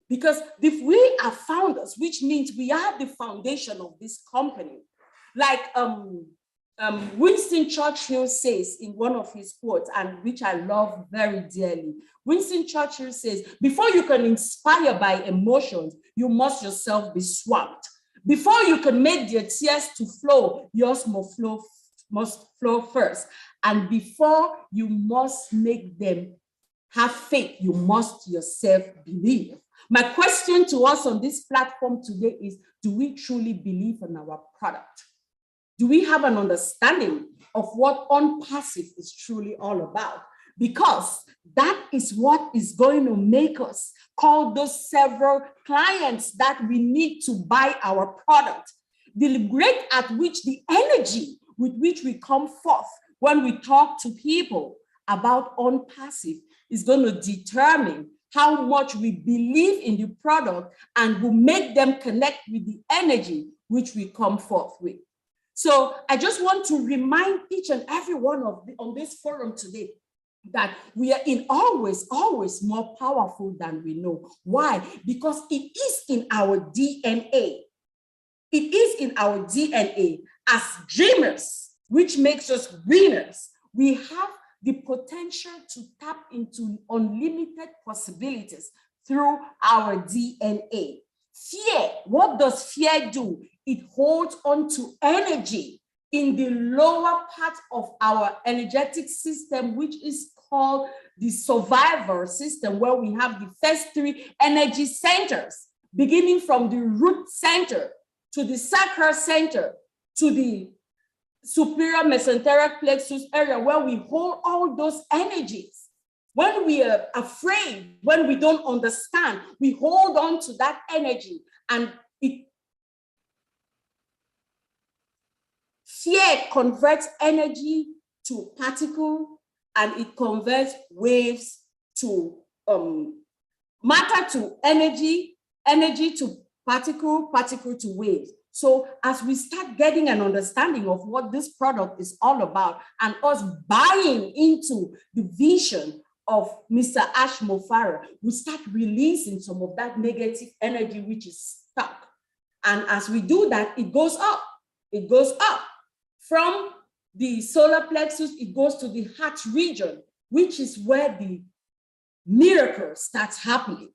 Because if we are founders, which means we are the foundation of this company, like Winston Churchill says in one of his quotes, and which I love very dearly. Winston Churchill says, before you can inspire by emotions, you must yourself be swamped. Before you can make your tears to flow, yours must flow first. And before you must make them have faith, you must yourself believe. My question to us on this platform today is, do we truly believe in our product? Do we have an understanding of what OwnPassive is truly all about? Because that is what is going to make us call those several clients that we need to buy our product. The rate at which the energy with which we come forth when we talk to people about OwnPassive is going to determine how much we believe in the product and will make them connect with the energy which we come forth with. So I just want to remind each and every one on this forum today that we are in always more powerful than we know. Why? Because it is in our DNA. It is in our DNA. As dreamers, which makes us winners, we have the potential to tap into unlimited possibilities through our DNA. Fear, what does fear do? It holds on to energy in the lower part of our energetic system, which is called the survivor system, where we have the first three energy centers, beginning from the root center to the sacral center to the superior mesenteric plexus area, where we hold all those energies. When we are afraid, when we don't understand, we hold on to that energy, and fear converts energy to particle, and it converts waves to matter to energy, energy to particle, particle to waves. So as we start getting an understanding of what this product is all about, and us buying into the vision of Mr. Ash Mofara, we start releasing some of that negative energy which is stuck. And as we do that, it goes up. It goes up. From the solar plexus, it goes to the heart region, which is where the miracle starts happening.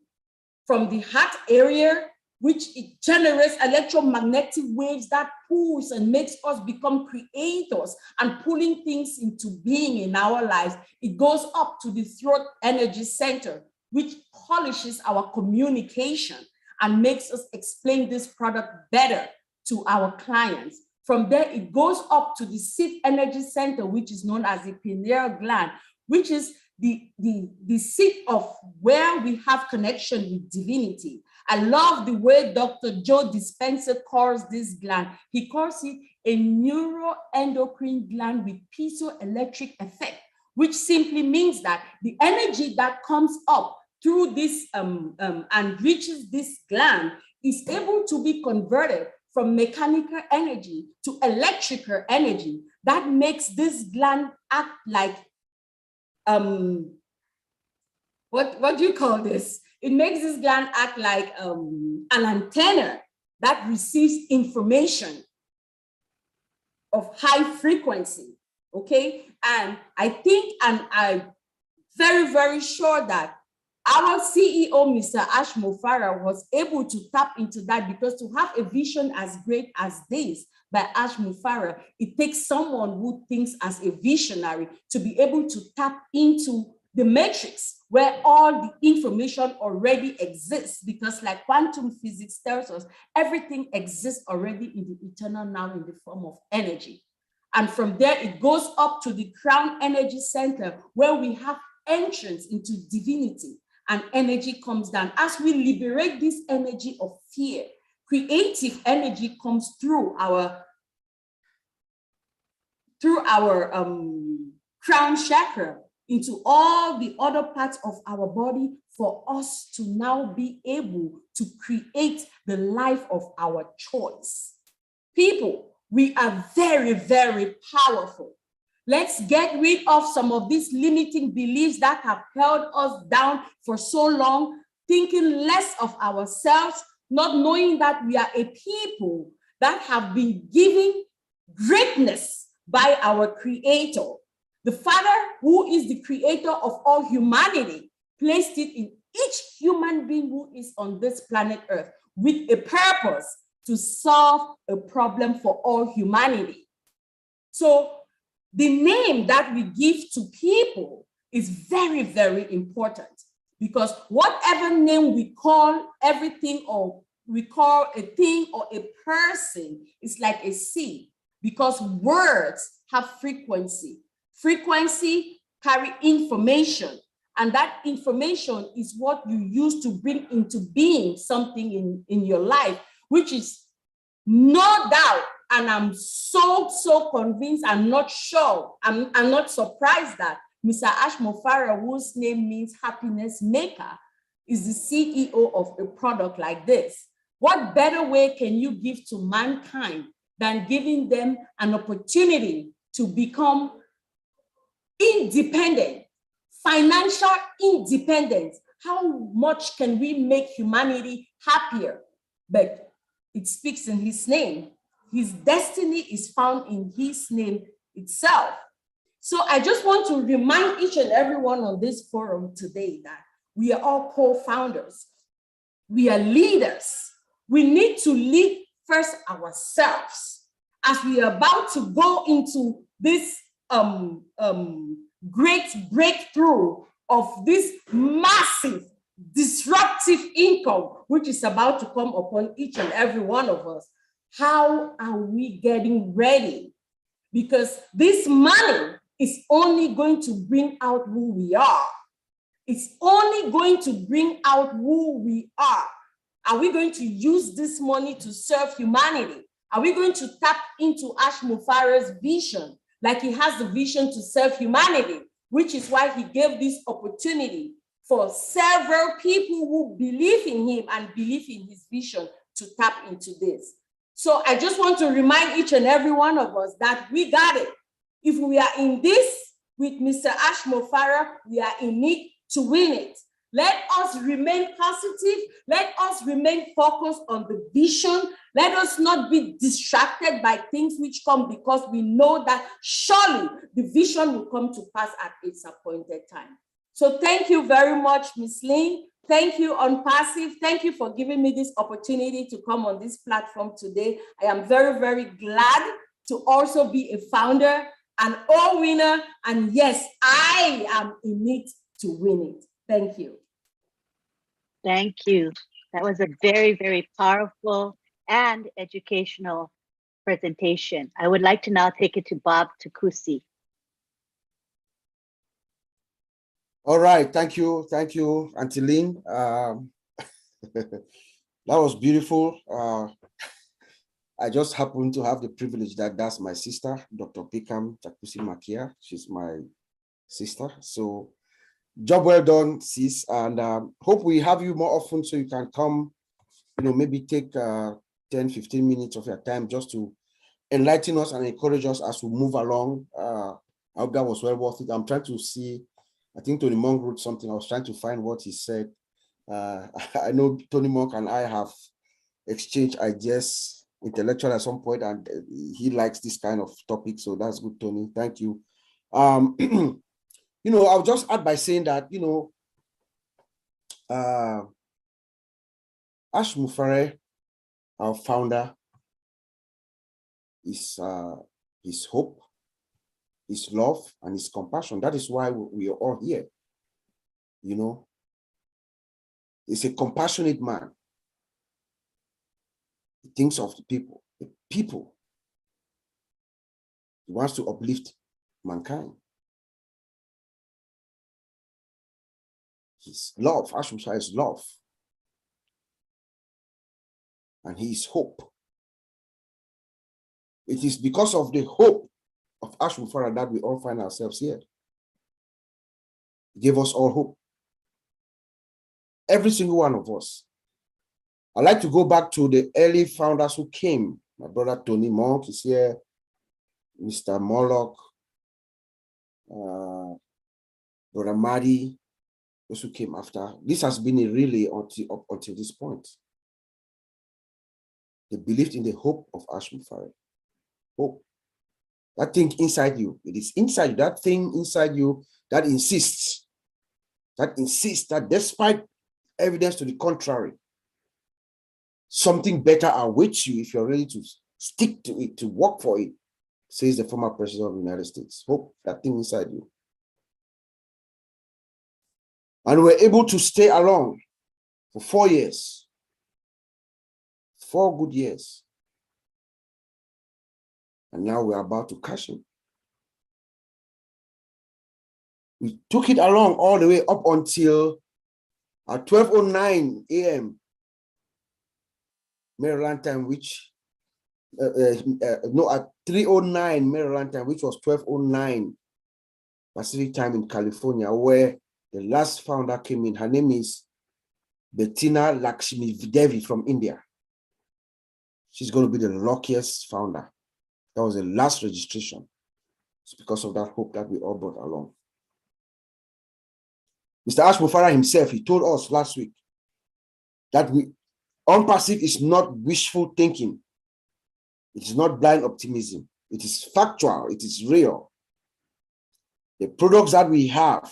From the heart area, which it generates electromagnetic waves that pulls and makes us become creators and pulling things into being in our lives. It goes up to the throat energy center, which polishes our communication and makes us explain this product better to our clients. From there, it goes up to the sixth energy center, which is known as the pineal gland, which is the seat of where we have connection with divinity. I love the way Dr. Joe Dispenza calls this gland. He calls it a neuroendocrine gland with piezoelectric effect, which simply means that the energy that comes up through this and reaches this gland is able to be converted from mechanical energy to electrical energy. That makes this gland act like what do you call this? It makes this gland act like an antenna that receives information of high frequency, okay? And I think, and I'm very, very sure that our CEO, Mr. Ash Mofara, was able to tap into that, because to have a vision as great as this by Ash Mofara, it takes someone who thinks as a visionary to be able to tap into the matrix where all the information already exists, because like quantum physics tells us, everything exists already in the eternal now in the form of energy. And from there, it goes up to the crown energy center where we have entrance into divinity, and energy comes down. As we liberate this energy of fear, creative energy comes through our crown chakra into all the other parts of our body for us to now be able to create the life of our choice. People, we are very, very powerful. Let's get rid of some of these limiting beliefs that have held us down for so long, thinking less of ourselves, not knowing that we are a people that have been given greatness by our Creator. The Father, who is the creator of all humanity, placed it in each human being who is on this planet Earth with a purpose to solve a problem for all humanity. So the name that we give to people is very, very important, because whatever name we call everything, or we call a thing or a person, is like a seed, because words have frequency. Frequency carry information, and that information is what you use to bring into being something in your life, which is no doubt, and I'm so convinced, I'm not sure, I'm not surprised that Mr. Ashmofara, whose name means happiness maker, is the CEO of a product like this. What better way can you give to mankind than giving them an opportunity to become independent, financial independence? How much can we make humanity happier? But it speaks in his name. His destiny is found in his name itself. So I just want to remind each and everyone on this forum today that we are all co-founders. We are leaders. We need to lead first ourselves. As we are about to go into this great breakthrough of this massive disruptive income, which is about to come upon each and every one of us, how are we getting ready? Because this money is only going to bring out who we are. It's only going to bring out who we are. Are we going to use this money to serve humanity? Are we going to tap into Ashmofara's vision, like he has the vision to serve humanity, which is why he gave this opportunity for several people who believe in him and believe in his vision to tap into this. So I just want to remind each and every one of us that we got it. If we are in this with Mr. Ashmofara, we are in it to win it. Let us remain positive. Let us remain focused on the vision. Let us not be distracted by things which come, because we know that surely the vision will come to pass at its appointed time. So thank you very much, Ms. Lynn. Thank you, Unpassive. Thank you for giving me this opportunity to come on this platform today. I am very, very glad to also be a founder, an all-winner, and yes, I am in it to win it. Thank you. Thank you. That was a very, very powerful and educational presentation. I would like to now take it to Bob Takusi. All right, thank you, Auntie Lynn. That was beautiful. I just happen to have the privilege that that's my sister, Dr. Pickham Takusi Makia. She's my sister. So job well done, sis, and hope we have you more often so you can come, maybe take 10-15 minutes of your time just to enlighten us and encourage us as we move along. I hope that was well worth it. I'm trying to see, I think Tony Monk wrote something. I was trying to find what he said. I know Tony Monk and I have exchanged ideas intellectual at some point, and he likes this kind of topic. So that's good, Tony. Thank you. I'll just add by saying that, Ashmofara, our founder, is his hope, his love, and his compassion. That is why we are all here. You know, he's a compassionate man. He thinks of the people. The people. He wants to uplift mankind. His love, Ashum Farah is love. And he is hope. It is because of the hope of Ashum Farah that we all find ourselves here. He gave us all hope. Every single one of us. I like to go back to the early founders who came. My brother Tony Monk is here, Mr. Moloch, Brother Madi, those who came after. This has been a relay until this point. They believed in the hope of Ashum Farah. Hope. That thing inside you, it is inside you, that thing inside you that insists that despite evidence to the contrary, something better awaits you if you're ready to stick to it, to work for it, says the former president of the United States. Hope, that thing inside you. And we're able to stay along for 4 years. 4 good years. And now we're about to cash in. We took it along all the way up until at 12:09 a.m. Maryland time, which at 3:09 Maryland time, which was 12:09 Pacific time in California, where the last founder came in. Her name is Bettina Lakshmi Devi from India. She's going to be the luckiest founder. That was the last registration. It's because of that hope that we all brought along. Mr. Ashum Farah himself, he told us last week that OWpassive is not wishful thinking. It is not blind optimism. It is factual. It is real. The products that we have,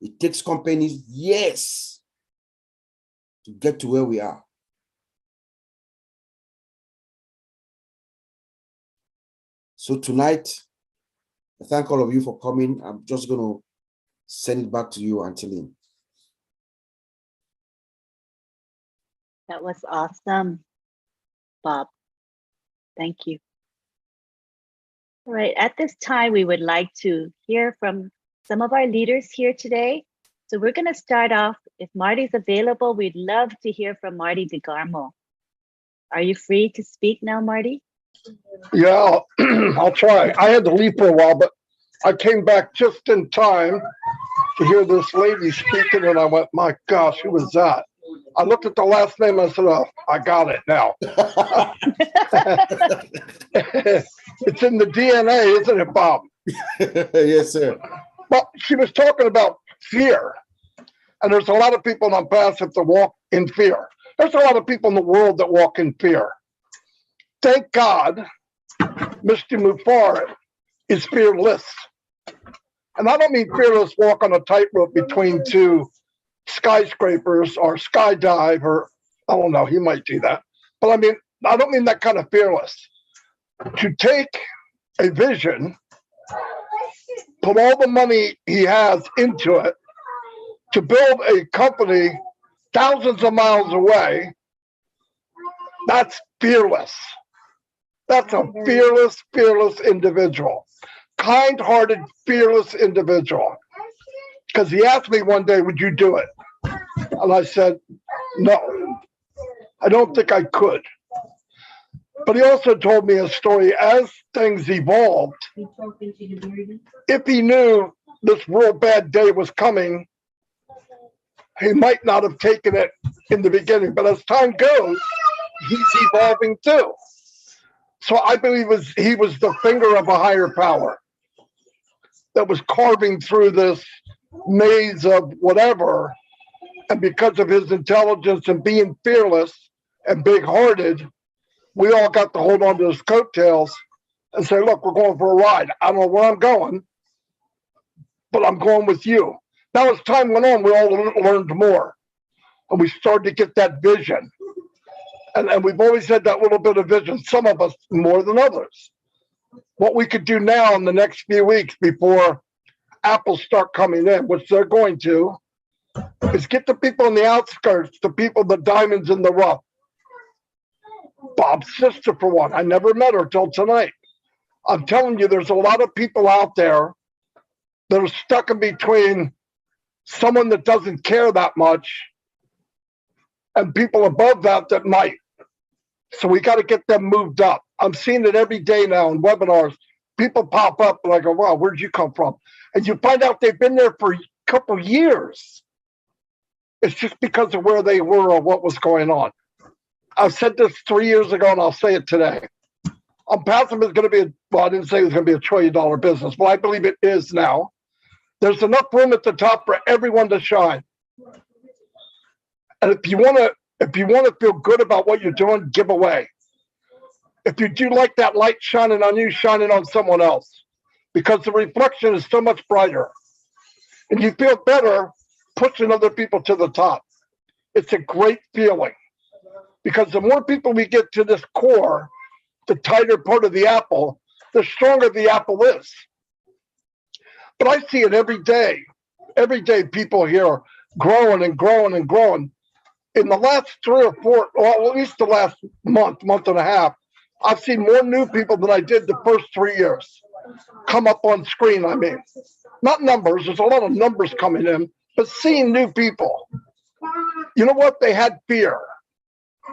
it takes companies years to get to where we are. So tonight, I thank all of you for coming. I'm just going to send it back to you, Auntie Lynn. That was awesome, Bob. Thank you. All right, at this time, we would like to hear from some of our leaders here today. So we're going to start off. If Marty's available, we'd love to hear from Marty DeGarmo. Are you free to speak now, Marty? Yeah, I'll try. I had to leave for a while, but I came back just in time to hear this lady speaking, and I went, my gosh, who was that? I looked at the last name and I said, oh, I got it now. It's in the DNA, isn't it, Bob? Yes, sir. But she was talking about fear. And there's a lot of people on OWpassive that walk in fear. There's a lot of people in the world that walk in fear. Thank God, Mr. Mufareh is fearless. And I don't mean fearless walk on a tightrope between two skyscrapers or skydive, or I don't know, he might do that. But I mean, I don't mean that kind of fearless. To take a vision, put all the money he has into it, to build a company thousands of miles away, that's fearless. That's a fearless, fearless individual. Kind-hearted, fearless individual. Because he asked me one day, would you do it? And I said, no, I don't think I could. But he also told me a story as things evolved. If he knew this real bad day was coming, he might not have taken it in the beginning. But as time goes, he's evolving too. So I believe he was the finger of a higher power that was carving through this maze of whatever. And because of his intelligence and being fearless and big-hearted, we all got to hold on to his coattails and say, look, we're going for a ride. I don't know where I'm going, but I'm going with you. Now, as time went on, we all learned more. And we started to get that vision. And we've always had that little bit of vision, some of us more than others. What we could do now in the next few weeks before Apple start coming in, which they're going to, is get the people on the outskirts, the people, the diamonds in the rough. Bob's sister, for one, I never met her till tonight. I'm telling you, there's a lot of people out there that are stuck in between someone that doesn't care that much and people above that that might. So we got to get them moved up. I'm seeing it every day now in webinars. People pop up and I go, wow, where'd you come from? And you find out they've been there for a couple years. It's just because of where they were or what was going on. I said this 3 years ago and I'll say it today. Passive is going to be, well, I didn't say it was going to be $1 trillion business, but I believe it is now. There's enough room at the top for everyone to shine. And if you want to feel good about what you're doing, give away. If you do like that light shining on you, shining on someone else, because the reflection is so much brighter. And you feel better pushing other people to the top. It's a great feeling. Because the more people we get to this core, the tighter part of the apple, the stronger the apple is. But I see it every day. Every day people here growing and growing and growing. In the last 3 or 4, well, at least the last month and a half, I've seen more new people than I did the first 3 years come up on screen, I mean. Not numbers, there's a lot of numbers coming in, but seeing new people. You know what? They had fear.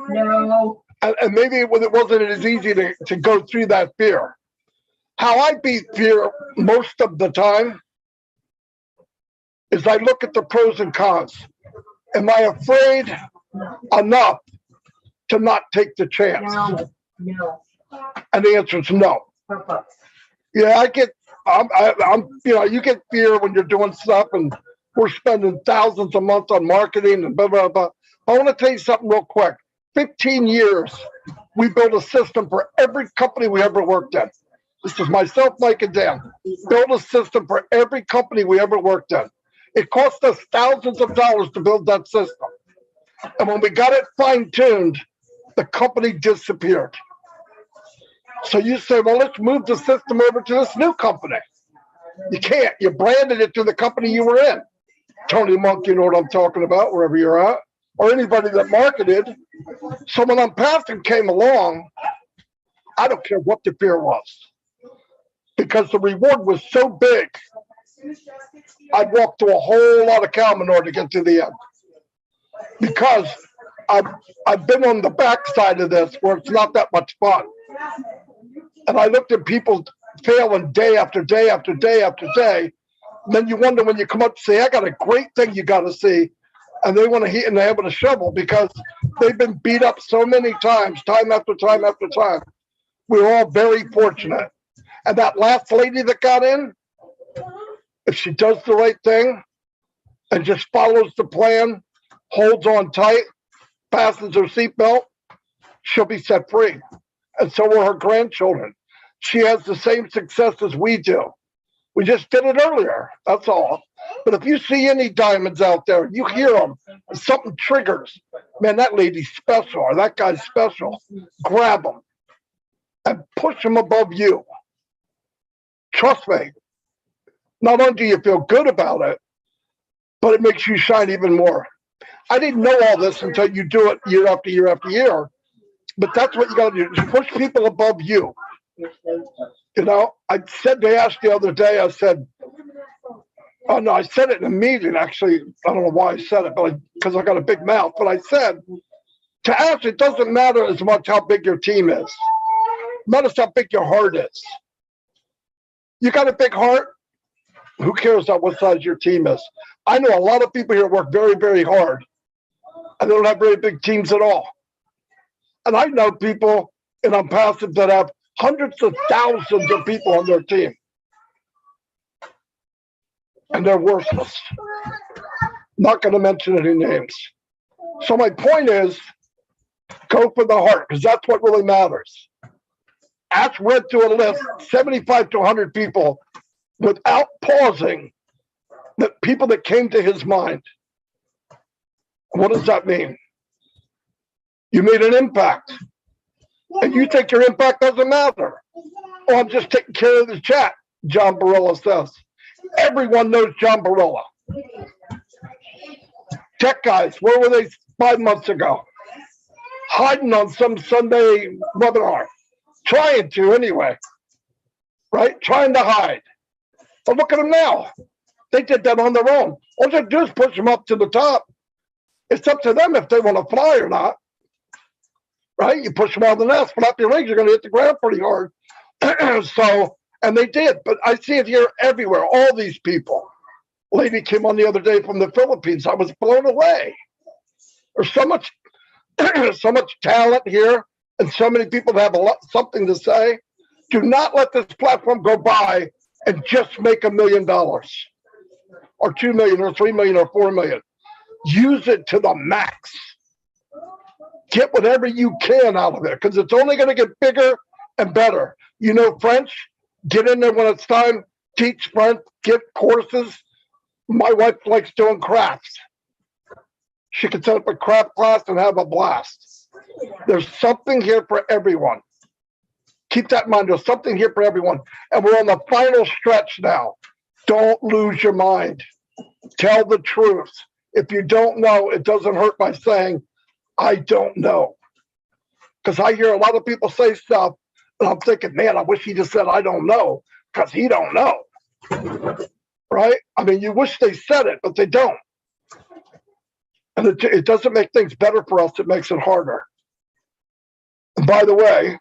No. And maybe it wasn't as easy to go through that fear. How I beat fear most of the time is I look at the pros and cons. Am I afraid enough to not take the chance? No. And the answer is no. Yeah, you get fear when you're doing stuff and we're spending thousands a month on marketing and blah, blah, blah. I want to tell you something real quick. 15 years, we built a system for every company we ever worked in. This is myself, Mike, and Dan. Built a system for every company we ever worked in. It cost us thousands of dollars to build that system. And when we got it fine-tuned, the company disappeared. So you say, well, let's move the system over to this new company. You can't. You branded it to the company you were in. Tony Monk, you know what I'm talking about, wherever you're at. Or anybody that marketed. So when Passive came along, I don't care what the fear was. Because the reward was so big, I'd walk through a whole lot of cow manure to get to the end. Because I've been on the backside of this where it's not that much fun. And I looked at people failing day after day after day after day. And then you wonder when you come up to say, I got a great thing you got to see. And they want to hit in the head with a shovel because they've been beat up so many times, time after time after time. We're all very fortunate. And that last lady that got in, if she does the right thing and just follows the plan, holds on tight, fastens her seatbelt, she'll be set free. And so will her grandchildren. She has the same success as we do. We just did it earlier, that's all. But if you see any diamonds out there, you hear them, and something triggers, man, that lady's special, or that guy's special, grab them and push them above you. Trust me, not only do you feel good about it, but it makes you shine even more. I didn't know all this until you do it year after year after year, but that's what you got to do, just push people above you. You know, I said to Ash the other day, I said, oh no, I said it in a meeting, actually. I don't know why I said it, but because I got a big mouth. But I said, to Ash, it doesn't matter as much how big your team is. It matters how big your heart is. You got a big heart? Who cares about what size your team is? I know a lot of people here work very, very hard, and they don't have very big teams at all. And I know people in Passive that have hundreds of thousands of people on their team. And they're worthless. Not going to mention any names. So my point is, go for the heart, because that's what really matters. Ash read through a list, 75 to 100 people, without pausing, the people that came to his mind. What does that mean? You made an impact. And you think your impact doesn't matter. Oh, I'm just taking care of the chat, John Barilla says. Everyone knows John Barilla. Tech guys, where were they 5 months ago? Hiding on some Sunday webinar. Trying to anyway. Right? Trying to hide. But look at them now. They did that on their own. All they do is push them up to the top. It's up to them if they want to fly or not. Right? You push them out of the nest, flap your wings, you're going to hit the ground pretty hard. So, and they did. But I see it here everywhere. All these people. Lady came on the other day from the Philippines. I was blown away. There's so much, so much talent here, and so many people that have something to say. Do not let this platform go by and just make $1 million, or 2 million, or 3 million, or 4 million. Use it to the max. Get whatever you can out of it, because it's only going to get bigger and better. You know French? Get in there when it's time. Teach French. Get courses. My wife likes doing crafts. She can set up a craft class and have a blast. There's something here for everyone. Keep that in mind. There's something here for everyone. And we're on the final stretch now. Don't lose your mind. Tell the truth. If you don't know, it doesn't hurt by saying, I don't know. Because I hear a lot of people say stuff, and I'm thinking, man, I wish he just said, I don't know, because he don't know. Right? I mean, you wish they said it, but they don't. And it doesn't make things better for us. It makes it harder. And by the way,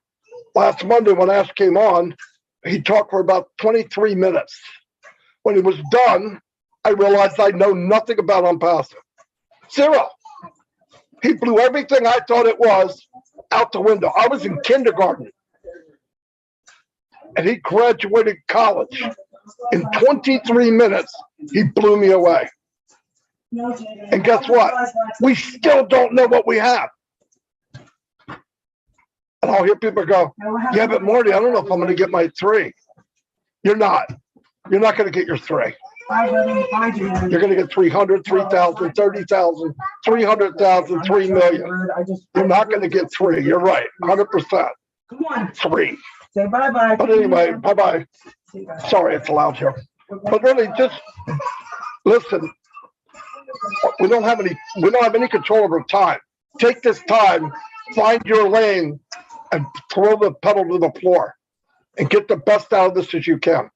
last Monday when Ash came on, he talked for about 23 minutes. When he was done, I realized I know nothing about Unpassive. Zero. He blew everything I thought it was out the window. I was in kindergarten. And he graduated college. In 23 minutes, he blew me away. And guess what? We still don't know what we have. And I'll hear people go, yeah, but Morty, I don't know if I'm going to get my 3. You're not. You're not going to get your 3. You're going to get 300, 3,000, 30,000, 300,000, 3 million. You're not going to get 3. You're right. 100%. 3. Say bye-bye. But anyway, bye-bye. Sorry, it's loud here. But really, just listen. We don't have any control over time. Take this time, find your lane, and throw the pedal to the floor, and get the best out of this as you can.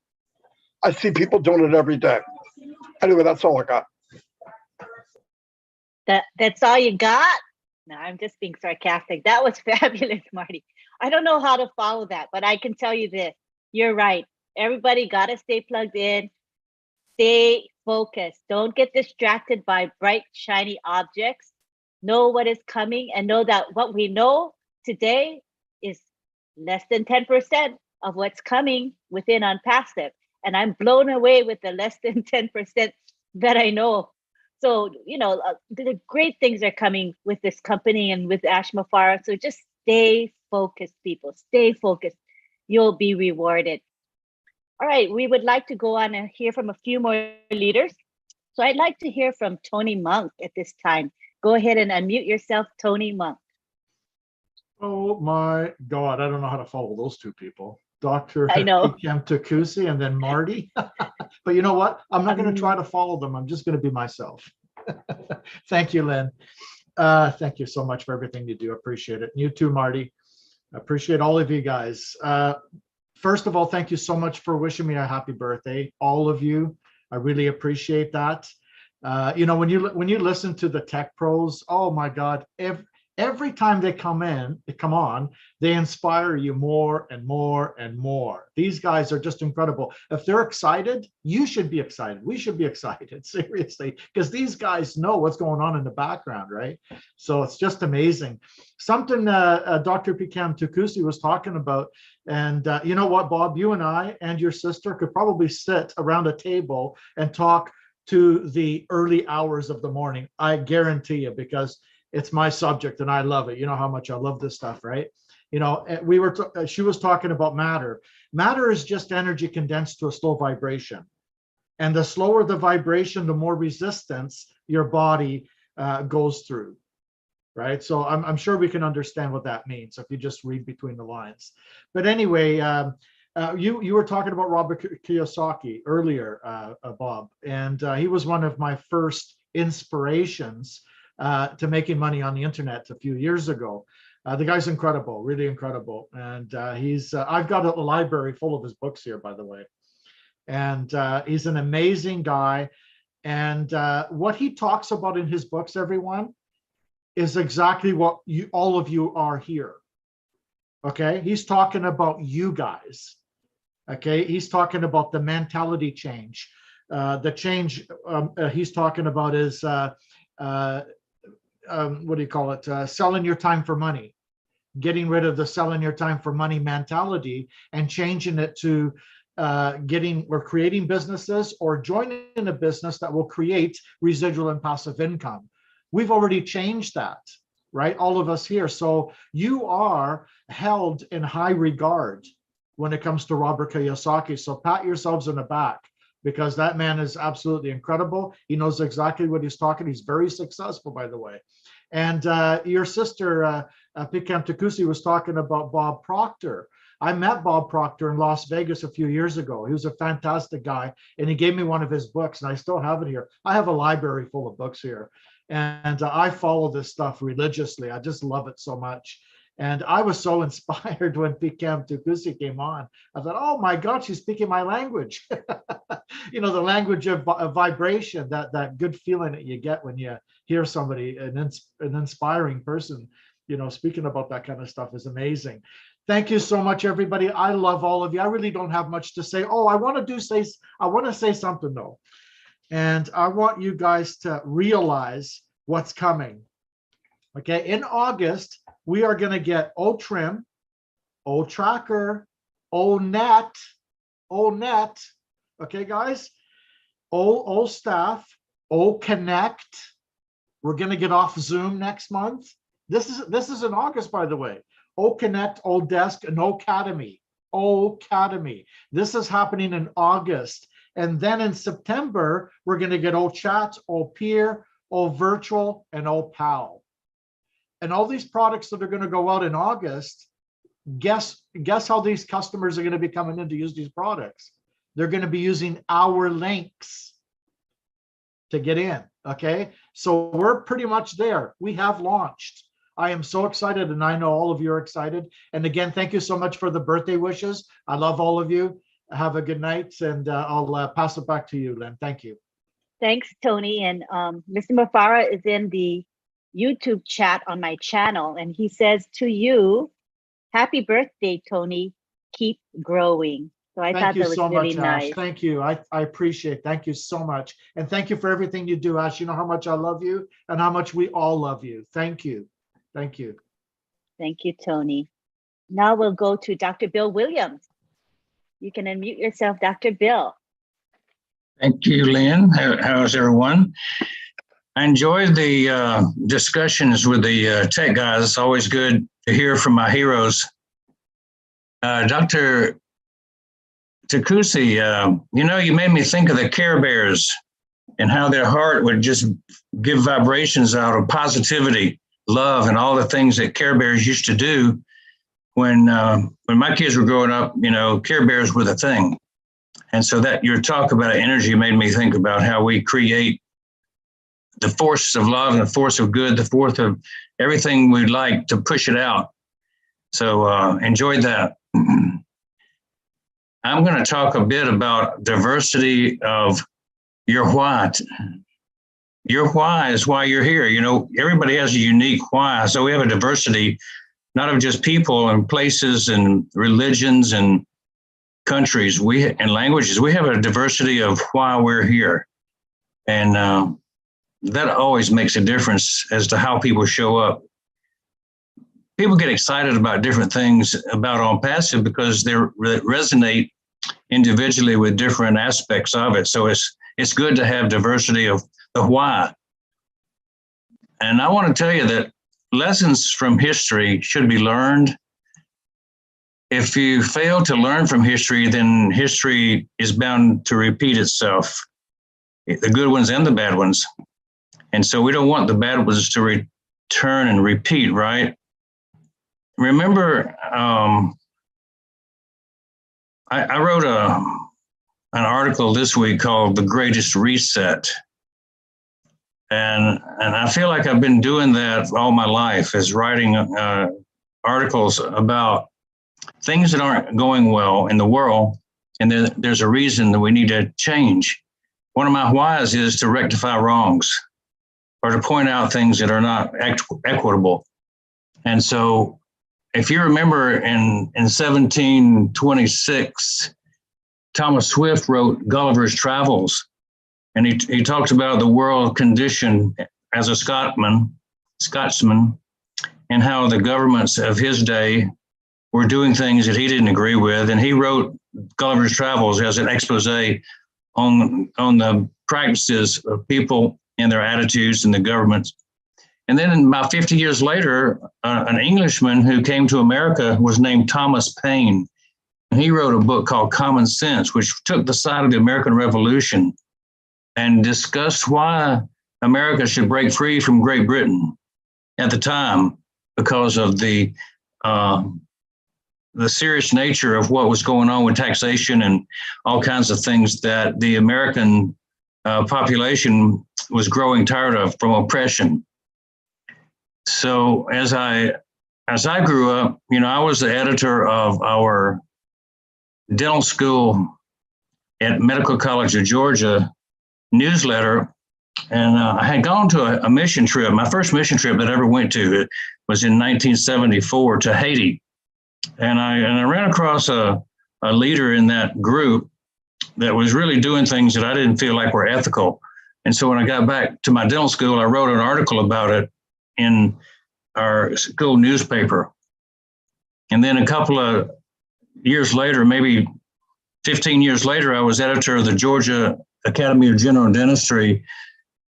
I see people doing it every day. Anyway, that's all I got. That's all you got? No, I'm just being sarcastic. That was fabulous, Marty. I don't know how to follow that, but I can tell you this. You're right. Everybody got to stay plugged in. Stay focused. Don't get distracted by bright, shiny objects. Know what is coming and know that what we know today is less than 10% of what's coming within Unpassive. And I'm blown away with the less than 10% that I know. So, you know, the great things are coming with this company and with Ash Mafara. So just stay focused, people. Stay focused. You'll be rewarded. All right, we would like to go on and hear from a few more leaders. So I'd like to hear from Tony Monk at this time. Go ahead and unmute yourself, Tony Monk. Oh my God, I don't know how to follow those two people. Dr. I know. Takusi and then Marty. But you know what? I'm not going to try to follow them. I'm just going to be myself. Thank you, Lynn. Thank you so much for everything you do. Appreciate it. You too, Marty. Appreciate all of you guys. First of all, thank you so much for wishing me a happy birthday, all of you. I really appreciate that. You know, when you listen to the tech pros, oh my God, every time they come on, they inspire you more and more and more. These guys are just incredible. If they're excited, you should be excited. We should be excited, seriously, because these guys know what's going on in the background, right? So it's just amazing. Something Dr. Pikam Tukusi was talking about, and you know what, Bob, you and I and your sister could probably sit around a table and talk to the early hours of the morning. I guarantee you, because it's my subject and I love it. You know how much I love this stuff, right? You know, she was talking about matter. Matter is just energy condensed to a slow vibration. And the slower the vibration, the more resistance your body goes through, right? So I'm sure we can understand what that means if you just read between the lines. But anyway, you were talking about Robert Kiyosaki earlier, Bob, and he was one of my first inspirations to making money on the internet a few years ago. The guy's incredible, really incredible. And I've got a library full of his books here, by the way. And he's an amazing guy. And what he talks about in his books, everyone, is exactly what all of you are here. Okay, he's talking about you guys. Okay, he's talking about the mentality change. The change he's talking about is what do you call it? Selling your time for money, getting rid of the selling your time for money mentality and changing it to creating businesses or joining a business that will create residual and passive income. We've already changed that, right? All of us here. So you are held in high regard when it comes to Robert Kiyosaki. So pat yourselves on the back, because that man is absolutely incredible. He knows exactly what he's talking. He's very successful, by the way. And your sister, Pikam Takusi, was talking about Bob Proctor. I met Bob Proctor in Las Vegas a few years ago. He was a fantastic guy, and he gave me one of his books, and I still have it here. I have a library full of books here, and I follow this stuff religiously. I just love it so much. And I was so inspired when Pikam Takusi came on. I thought, oh my God, she's speaking my language. You know, the language of vibration, that good feeling that you get when you hear somebody, an inspiring person, you know, speaking about that kind of stuff is amazing. Thank you so much, everybody. I love all of you. I really don't have much to say. Oh, I want to say something though. And I want you guys to realize what's coming. Okay, in August, we are going to get OTrim, OTracker, ONet. Okay, guys, OStaff, OConnect. We're going to get off Zoom next month. This is in August, by the way. OConnect, ODesk, and OCademy. OCademy. This is happening in August. And then in September, we're going to get OChat, OPeer, OVirtual, and OPal. And all these products that are going to go out in August, guess how these customers are going to be coming in to use these products? They're going to be using our links to get in. Okay, so we're pretty much there. We have launched. I am so excited, and I know all of you are excited. And again, thank you so much for the birthday wishes. I love all of you. Have a good night, and I'll pass it back to you, Lynn. Thank you. Thanks, Tony. And Mr. Mafara is in the YouTube chat on my channel, and he says to you, happy birthday, Tony. Keep growing. So I thought that was really nice. Thank you. I appreciate it. Thank you so much. And thank you for everything you do, Ash. You know how much I love you and how much we all love you. Thank you. Thank you. Thank you, Tony. Now we'll go to Dr. Bill Williams. You can unmute yourself, Dr. Bill. Thank you, Lynn. How's everyone? I enjoyed the discussions with the tech guys. It's always good to hear from my heroes. Dr. Takusi, you know, you made me think of the Care Bears and how their heart would just give vibrations out of positivity, love, and all the things that Care Bears used to do when my kids were growing up. You know, Care Bears were the thing. And so that your talk about energy made me think about how we create the force of love and the force of good, the force of everything we'd like to push it out. So enjoyed that. I'm going to talk a bit about diversity of your why. Your why is why you're here. You know, everybody has a unique why. So we have a diversity, not of just people and places and religions and countries and languages. We have a diversity of why we're here. And that always makes a difference as to how people show up. People get excited about different things about On Passive because they resonate individually with different aspects of it. So it's good to have diversity of the why. And I want to tell you that lessons from history should be learned. If you fail to learn from history, then history is bound to repeat itself, the good ones and the bad ones. And so we don't want the bad ones to return and repeat, right? Remember, I wrote an article this week called The Greatest Reset. And I feel like I've been doing that all my life, is writing articles about things that aren't going well in the world. And there's a reason that we need to change. One of my whys is to rectify wrongs, or to point out things that are not equitable. And so if you remember in 1726, Thomas Swift wrote Gulliver's Travels, and he talked about the world condition as a Scotsman, and how the governments of his day were doing things that he didn't agree with. And he wrote Gulliver's Travels as an expose on the practices of people and their attitudes in the government. And then about 50 years later, an Englishman who came to America was named Thomas Paine. And he wrote a book called Common Sense, which took the side of the American Revolution and discussed why America should break free from Great Britain at the time, because of the serious nature of what was going on with taxation and all kinds of things that the American population was growing tired of from oppression. So as I grew up, I was the editor of our dental school at Medical College of Georgia newsletter. And I had gone to a mission trip. My first mission trip that I ever went to was in 1974 to Haiti. And I ran across a leader in that group that was really doing things that I didn't feel like were ethical. And so when I got back to my dental school, I wrote an article about it in our school newspaper. And then a couple of years later, maybe 15 years later, I was editor of the Georgia Academy of General Dentistry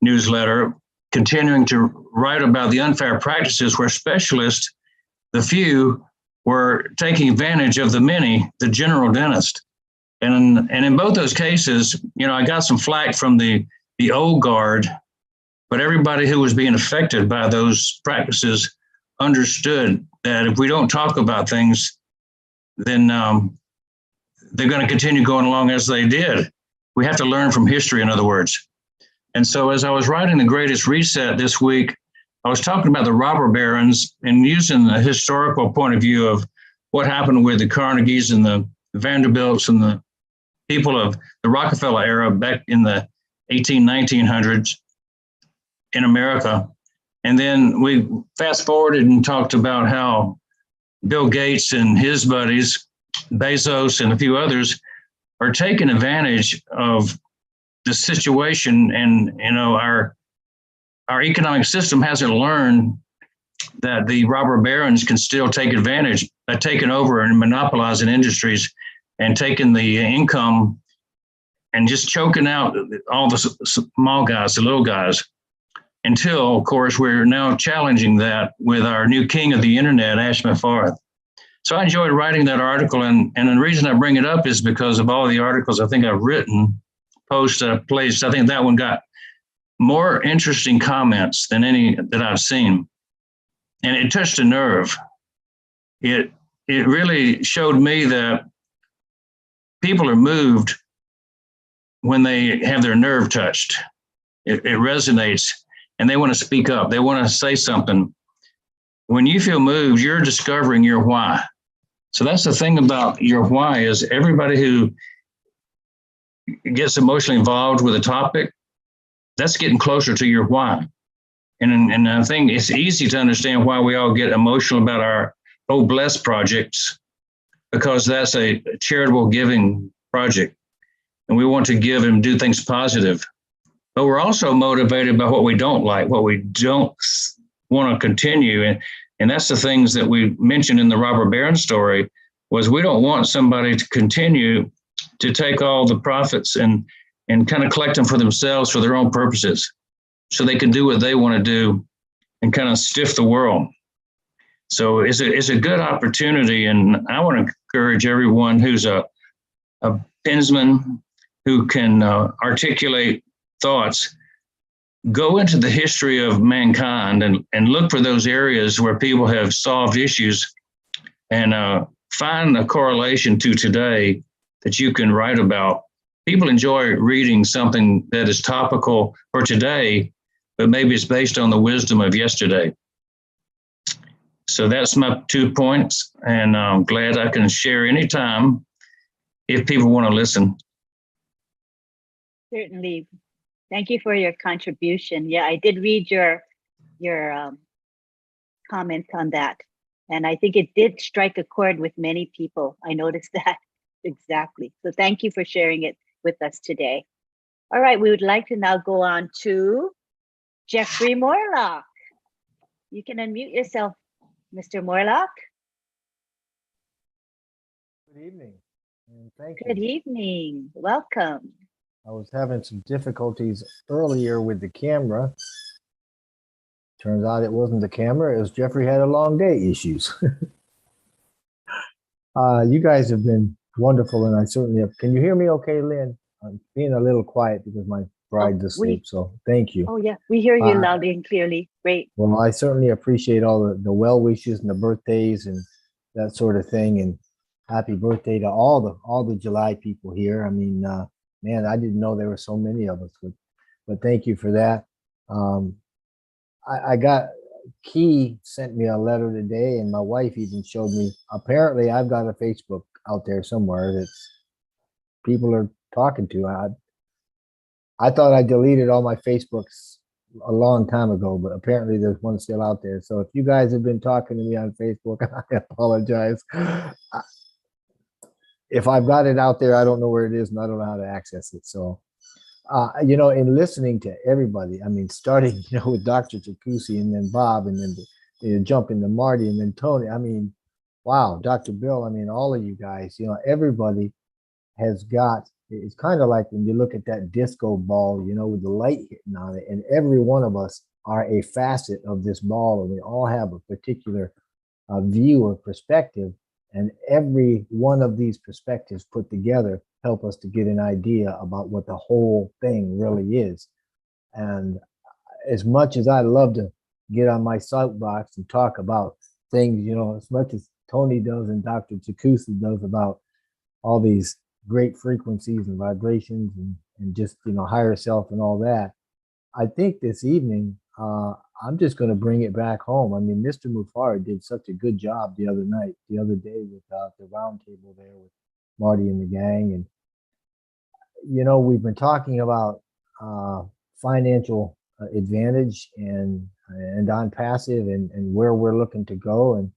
newsletter, continuing to write about the unfair practices where specialists, the few, were taking advantage of the many, the general dentist. And in both those cases, I got some flack from the old guard, but everybody who was being affected by those practices understood that if we don't talk about things, then they're going to continue going along as they did. We have to learn from history, in other words. And so as I was writing The Greatest Reset this week, I was talking about the robber barons and using the historical point of view of what happened with the Carnegies and the Vanderbilts and the people of the Rockefeller era back in the 1900s in America. And then we fast forwarded and talked about how Bill Gates and his buddies, Bezos and a few others, are taking advantage of the situation. And, our economic system hasn't learned that the robber barons can still take advantage by taking over and monopolizing industries and taking the income and just choking out all the small guys, the little guys, until, of course, we're now challenging that with our new king of the internet, Ashma Farth. So I enjoyed writing that article. And the reason I bring it up is because of all the articles I think I've written, posts I've placed. I think that one got more interesting comments than any that I've seen. And it touched a nerve. It really showed me that people are moved when they have their nerve touched. It resonates and they want to speak up. They want to say something. When you feel moved, you're discovering your why. So that's the thing about your why, is everybody who gets emotionally involved with a topic, that's getting closer to your why. And I think it's easy to understand why we all get emotional about our Oh Bless projects, because that's a charitable giving project. And we want to give and do things positive. But we're also motivated by what we don't like, what we don't want to continue. And that's the things that we mentioned in the robber baron story, was we don't want somebody to continue to take all the profits and kind of collect them for themselves for their own purposes, so they can do what they want to do and kind of stiff the world. So it's a good opportunity. And I want to encourage everyone who's a pensman, who can articulate thoughts, go into the history of mankind and look for those areas where people have solved issues, and find a correlation to today that you can write about. People enjoy reading something that is topical for today, but maybe it's based on the wisdom of yesterday. So that's my 2 points, and I'm glad I can share anytime if people want to listen. Certainly. Thank you for your contribution. Yeah, I did read your comments on that. And I think it did strike a chord with many people. I noticed that exactly. So thank you for sharing it with us today. All right, we would like to now go on to Jeffrey Morlock. You can unmute yourself, Mr. Morlock. Good evening, and thank Good you. evening. Welcome. I was having some difficulties earlier with the camera. Turns out it wasn't the camera, it was Jeffrey had a long day issues. You guys have been wonderful, and I certainly have. Can you hear me okay, Lynn? I'm being a little quiet because my bride's asleep, so thank you. Oh yeah, we hear you loudly and clearly. Great. Well, I certainly appreciate all the well wishes and the birthdays and that sort of thing. And happy birthday to all the July people here. I mean, man, I didn't know there were so many of us, but thank you for that. I got Key sent me a letter today, and my wife even showed me. Apparently, I've got a Facebook out there somewhere that people are talking to. I thought I deleted all my Facebooks a long time ago, but apparently there's one still out there. So if you guys have been talking to me on Facebook, I apologize. If I've got it out there, I don't know where it is, and I don't know how to access it. So, you know, in listening to everybody, I mean, starting, you know, with Dr. Takusi and then Bob, and then jumping to Marty and then Tony. I mean, wow, Dr. Bill, I mean, all of you guys, you know, everybody has got, it's kind of like when you look at that disco ball, you know, with the light hitting on it, and every one of us are a facet of this ball, and we all have a particular view or perspective, and every one of these perspectives put together help us to get an idea about what the whole thing really is. And as much as I love to get on my soapbox and talk about things, you know, as much as Tony does and Dr. Takusi does about all these great frequencies and vibrations and just, you know, higher self and all that, I think this evening, I'm just going to bring it back home. I mean, Mr. Mufari did such a good job the other day with the round table there with Marty and the gang. And, you know, we've been talking about financial advantage and on passive and where we're looking to go. And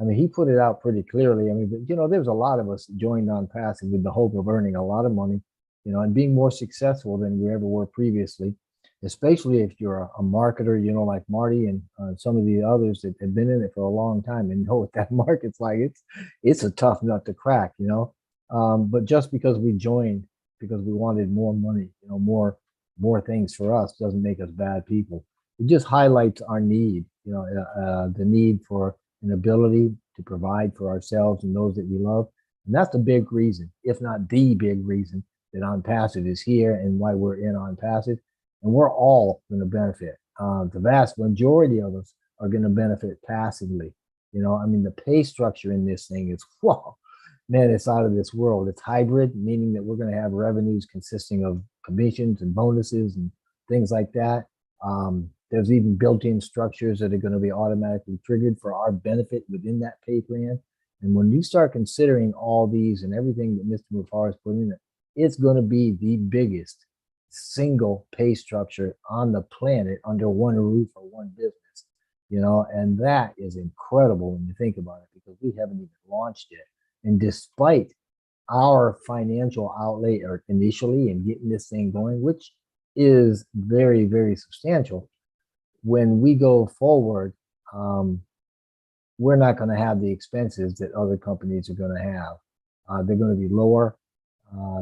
I mean, he put it out pretty clearly. I mean, you know, there's a lot of us joined on passive with the hope of earning a lot of money, you know, and being more successful than we ever were previously, especially if you're a marketer, you know, like Marty and some of the others that have been in it for a long time and know what that market's like. It's a tough nut to crack, you know. But just because we joined because we wanted more money, you know, more things for us doesn't make us bad people. It just highlights our need, you know, the need for an ability to provide for ourselves and those that we love. And that's the big reason, if not the big reason, that On Passive is here and why we're in On Passive. And we're all going to benefit. The vast majority of us are going to benefit passively. You know, I mean, the pay structure in this thing is, whoa, man, it's out of this world. It's hybrid, meaning that we're going to have revenues consisting of commissions and bonuses and things like that. There's even built-in structures that are going to be automatically triggered for our benefit within that pay plan. And when you start considering all these and everything that Mr. Mufar has put in it, it's going to be the biggest single pay structure on the planet under one roof or one business, you know, and that is incredible when you think about it, because we haven't even launched yet. And despite our financial outlay or initially in getting this thing going, which is very, very substantial, when we go forward, we're not going to have the expenses that other companies are going to have. They're going to be lower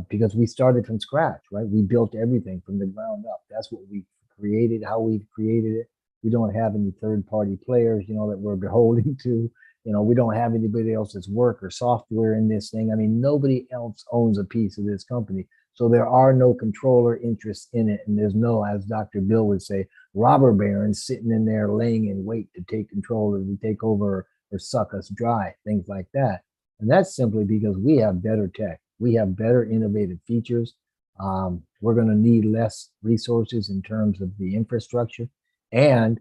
because we started from scratch, right? We built everything from the ground up. That's what we created, how we've created it. We don't have any third-party players, you know, that we're beholden to. You know, we don't have anybody else's work or software in this thing. I mean, nobody else owns a piece of this company. So there are no controller interests in it. And there's no, as Dr. Bill would say, robber barons sitting in there laying in wait to take control or to take over or suck us dry, things like that. And that's simply because we have better tech. We have better innovative features. We're going to need less resources in terms of the infrastructure, and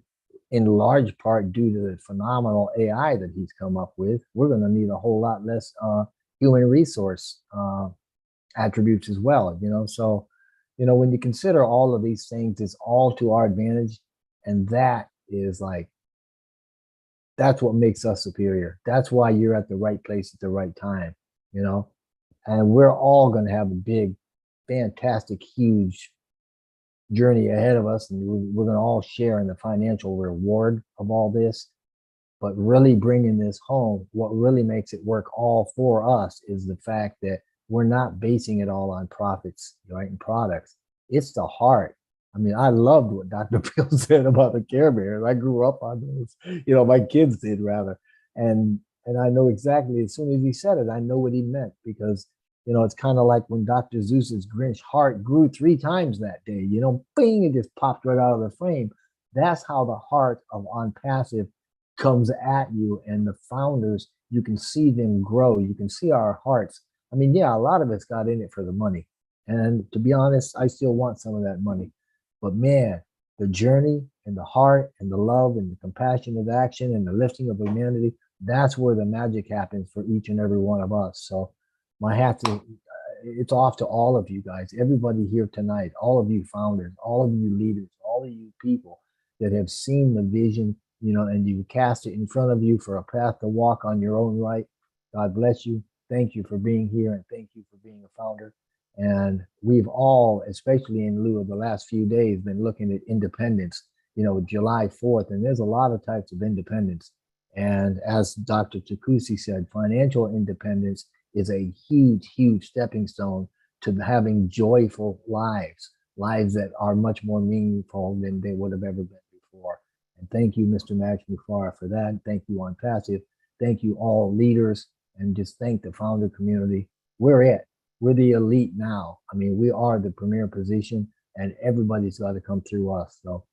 in large part due to the phenomenal AI that he's come up with, we're going to need a whole lot less human resource attributes as well. So when you consider all of these things, it's all to our advantage, and that is that's what makes us superior. That's why you're at the right place at the right time. And we're all going to have a big, fantastic, huge journey ahead of us, and we're going to all share in the financial reward of all this. But really bringing this home, what really makes it work all for us is the fact that we're not basing it all on profits, right, and products. It's the heart. I mean, I loved what Dr. Phil said about the Care Bears. I grew up on those, my kids did rather. And I know exactly, as soon as he said it, I know what he meant, because it's kind of like when Dr. Seuss's Grinch heart grew 3 times that day, bing, it just popped right out of the frame. That's how the heart of On Passive comes at you. And the founders, you can see them grow. You can see our hearts. I mean, yeah, a lot of us got in it for the money. And to be honest, I still want some of that money. But man, the journey and the heart and the love and the compassionate action and the lifting of humanity, that's where the magic happens for each and every one of us. So my hat to, it's off to all of you guys, everybody here tonight, all of you founders, all of you leaders, all of you people that have seen the vision, and you cast it in front of you for a path to walk on your own right. God bless you. Thank you for being here, and thank you for being a founder. And we've all, especially in lieu of the last few days, been looking at independence, July 4th, and there's a lot of types of independence. And as Dr. Takusi said, financial independence is a huge, huge stepping stone to having joyful lives that are much more meaningful than they would have ever been before. And thank you, Mr. Max Mufara, for that. Thank you, On Passive. Thank you, all leaders, and just thank the founder community. We're it. We're the elite now. I mean, we are the premier position, and everybody's got to come through us. So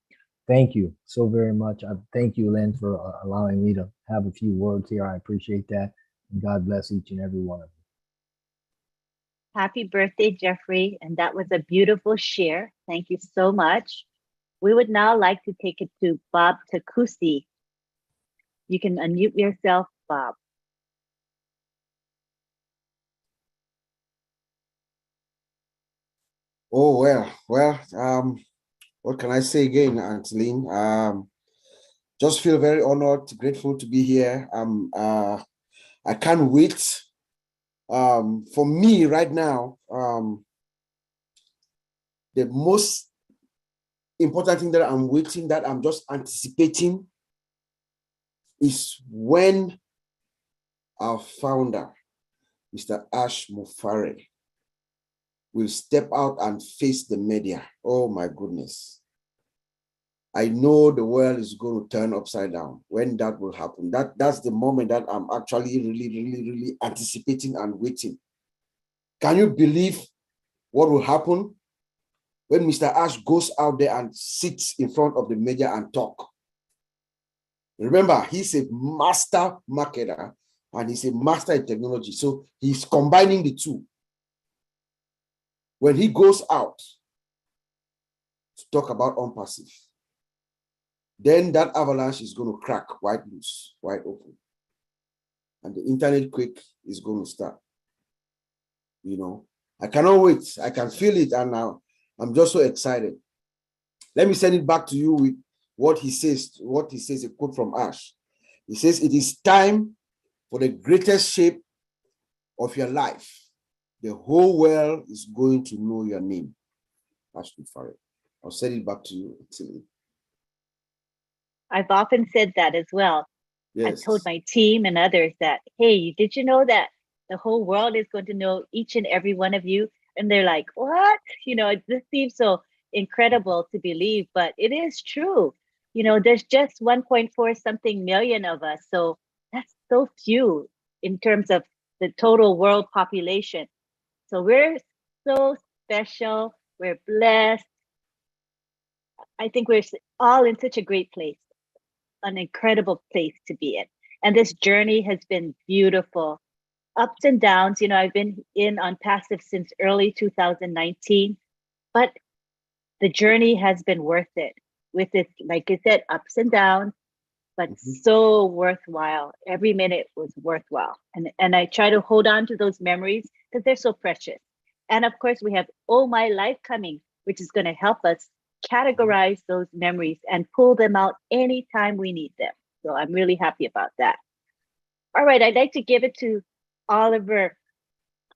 thank you so very much. Thank you, Lynn, for allowing me to have a few words here. I appreciate that. And God bless each and every one of you. Happy birthday, Jeffrey. And that was a beautiful share. Thank you so much. We would now like to take it to Bob Takusi. You can unmute yourself, Bob. Oh, well, what can I say again, Anteline? Just feel very honored, grateful to be here. I can't wait. For me right now, the most important thing that I'm waiting, that I'm just anticipating, is when our founder, Mr. Ash Mufare, will step out and face the media. Oh my goodness. I know the world is going to turn upside down when that will happen. That's the moment that I'm actually really anticipating and waiting. Can you believe what will happen when Mr. Ash goes out there and sits in front of the media and talk? Remember, he's a master marketer and he's a master in technology. So he's combining the two. When he goes out to talk about OnPassive, then that avalanche is going to crack wide loose, wide open. And the internet quake is going to start. I cannot wait. I can feel it. And now I'm just so excited. Let me send it back to you with what he says, a quote from Ash. He says, "It is time for the greatest shape of your life. The whole world is going to know your name." Ash Mufare. I'll send it back to you. I've often said that as well. Yes. I've told my team and others that, hey, did you know that the whole world is going to know each and every one of you? And they're like, what? This seems so incredible to believe, but it is true. There's just 1.4 something million of us. So that's so few in terms of the total world population. So we're so special. We're blessed. I think we're all in such a great place, an incredible place to be in. And this journey has been beautiful. Ups and downs. I've been in On Passive since early 2019. but the journey has been worth it with it, like I said, ups and downs, but so worthwhile. Every minute was worthwhile. And I try to hold on to those memories because they're so precious. And of course, we have Oh My Life coming, which is going to help us categorize those memories and pull them out anytime we need them. So I'm really happy about that. All right, I'd like to give it to Oliver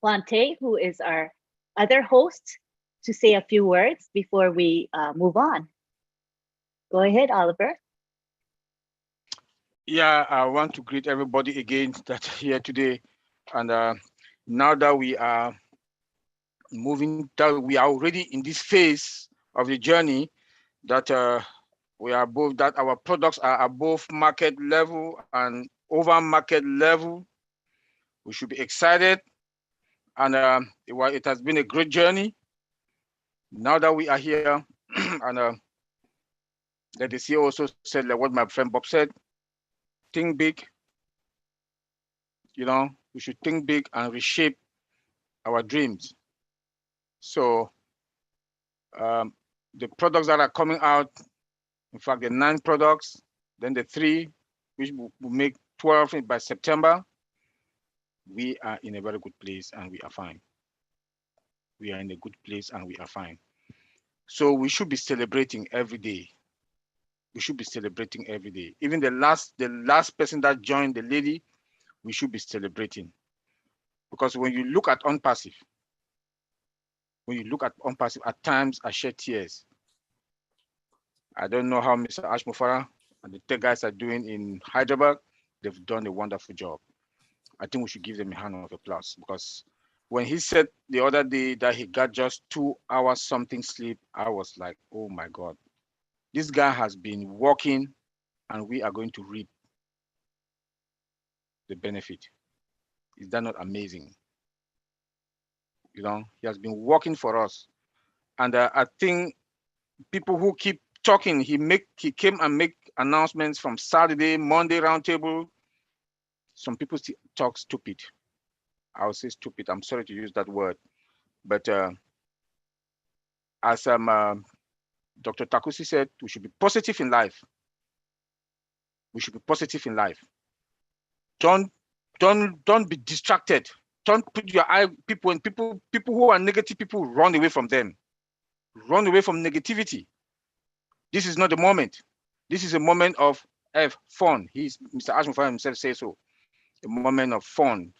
Plante, who is our other host, to say a few words before we move on. Go ahead, Oliver. Yeah, I want to greet everybody again that's here today. And now that we are moving, that we are already in this phase of the journey, that we are above, that our products are above market level and over market level. We should be excited. And it has been a great journey. Now that we are here, and that the CEO also said, like what my friend Bob said, think big. You know, we should think big and reshape our dreams. So the products that are coming out, in fact, the 9 products, then the 3, which will make 12 by September, we are in a very good place and we are fine. We are in a good place and we are fine. So we should be celebrating every day. We should be celebrating every day. Even the last person that joined, the lady, we should be celebrating. Because when you look at OnPassive, at times I shed tears. I don't know how Mr. Ash Mufara and the tech guys are doing in Hyderabad. They've done a wonderful job. I think we should give them a hand of applause, because when he said the other day that he got just 2 hours something sleep, I was like, oh my God, this guy has been working and we are going to reap the benefit. Is that not amazing? You know, he has been working for us. And I think people who keep talking, he came and make announcements from Saturday, Monday roundtable. Some people talk stupid. I would say stupid. I'm sorry to use that word. But as Dr. Takusi said, we should be positive in life. We should be positive in life. Don't be distracted. Don't put your eye, people who are negative, people run away from them. Run away from negativity. This is not the moment. This is a moment of fun. Mr. Ashmufara himself says so. A moment of fun.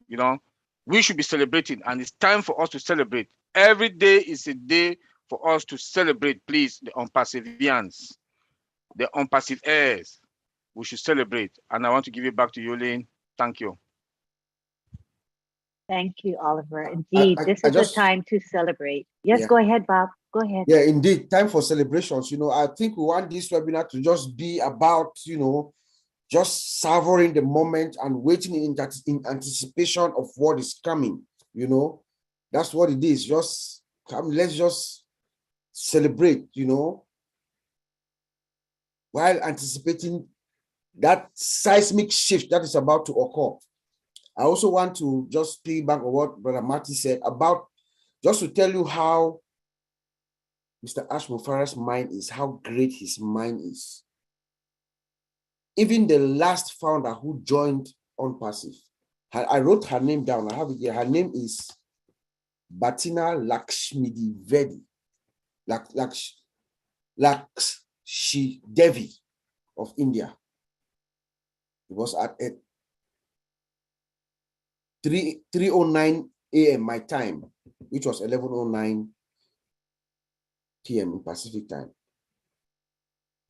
You know, we should be celebrating, and it's time for us to celebrate. Every day is a day for us to celebrate, please, the unperseverance, the unpassive heirs. We should celebrate. And I want to give it back to you, Lynn. Thank you. Thank you, Oliver. Indeed, this is a time to celebrate. Yes, go ahead, Bob. Go ahead. Yeah, indeed, time for celebrations. You know, I think we want this webinar to just be about, you know, just savoring the moment and waiting in anticipation of what is coming. You know, that's what it is. Just come, let's just celebrate, you know, while anticipating that seismic shift that is about to occur. I also want to just piggyback on what Brother Marty said about, just to tell you how Mr. Ash Mufara's mind is, how great his mind is. Even the last founder who joined OnPassive, I wrote her name down. I have it here. Her name is Batina Lakshmidi Vedi, Lakshi Devi of India. It was at 3:09 a.m. my time, which was 11:09 p.m. in Pacific time.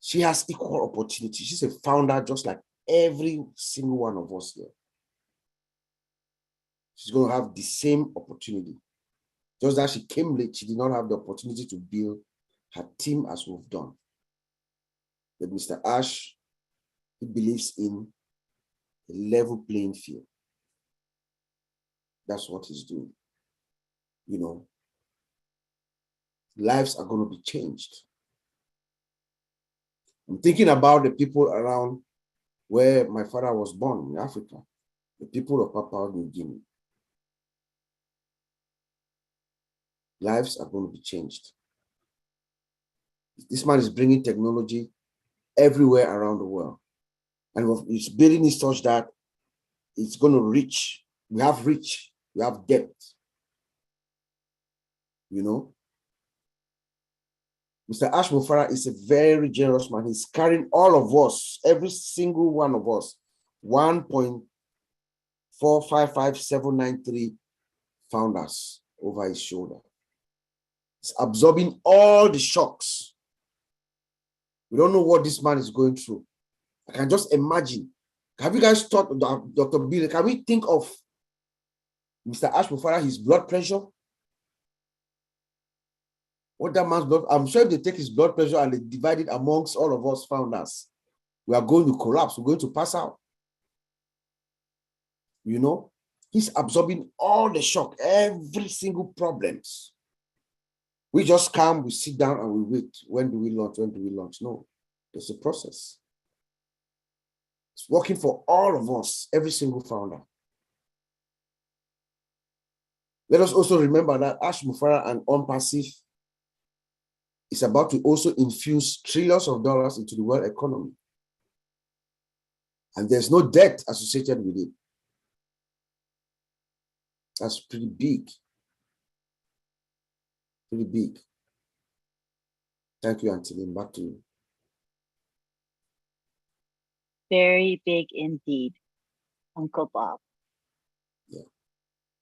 She has equal opportunity. She's a founder just like every single one of us here. She's going to have the same opportunity. Just that she came late, she did not have the opportunity to build her team as we've done. But Mr. Ash, he believes in a level playing field. That's what he's doing. You know, lives are going to be changed. I'm thinking about the people around where my father was born in Africa, the people of Papua New Guinea. lives are going to be changed. This man is bringing technology everywhere around the world. And he's building it such that it's going to reach. We have reach, we have depth. You know, Mr. Ash Mufara is a very generous man. He's carrying all of us, every single one of us, 1.455793 founders over his shoulder. He's absorbing all the shocks. We don't know what this man is going through. I can just imagine. Have you guys thought, Dr. Bill, can we think of Mr. Ash Mufara, his blood pressure? What that man's blood, I'm sure if they take his blood pressure and they divide it amongst all of us founders, we are going to collapse, we're going to pass out. You know, he's absorbing all the shock, every single problems. We just come, we sit down and we wait. When do we launch? When do we launch? No, there's a process. It's working for all of us, every single founder. Let us also remember that Ash Mufara and OnPassive is about to also infuse trillions of dollars into the world economy. And there's no debt associated with it. That's pretty big. Pretty big. Thank you, Auntie Lynn. Back to you. Very big indeed, Uncle Bob. Yeah.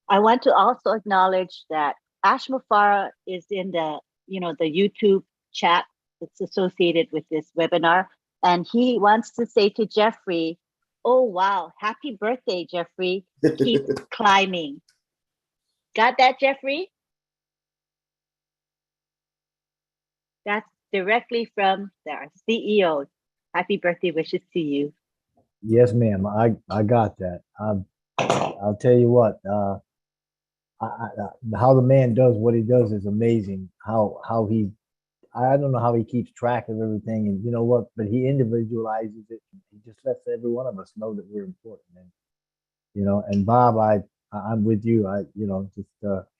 I want to also acknowledge that Ash Mufara is in the, the YouTube chat that's associated with this webinar. And he wants to say to Jeffrey, oh, wow, happy birthday, Jeffrey. Keep climbing. Got that, Jeffrey? That's directly from our CEO. Happy birthday wishes to you. Yes, ma'am. I got that. I'll tell you what. How the man does what he does is amazing. How he, I don't know how he keeps track of everything, and you know what? But he individualizes it. He just lets every one of us know that we're important. And and Bob, I'm with you.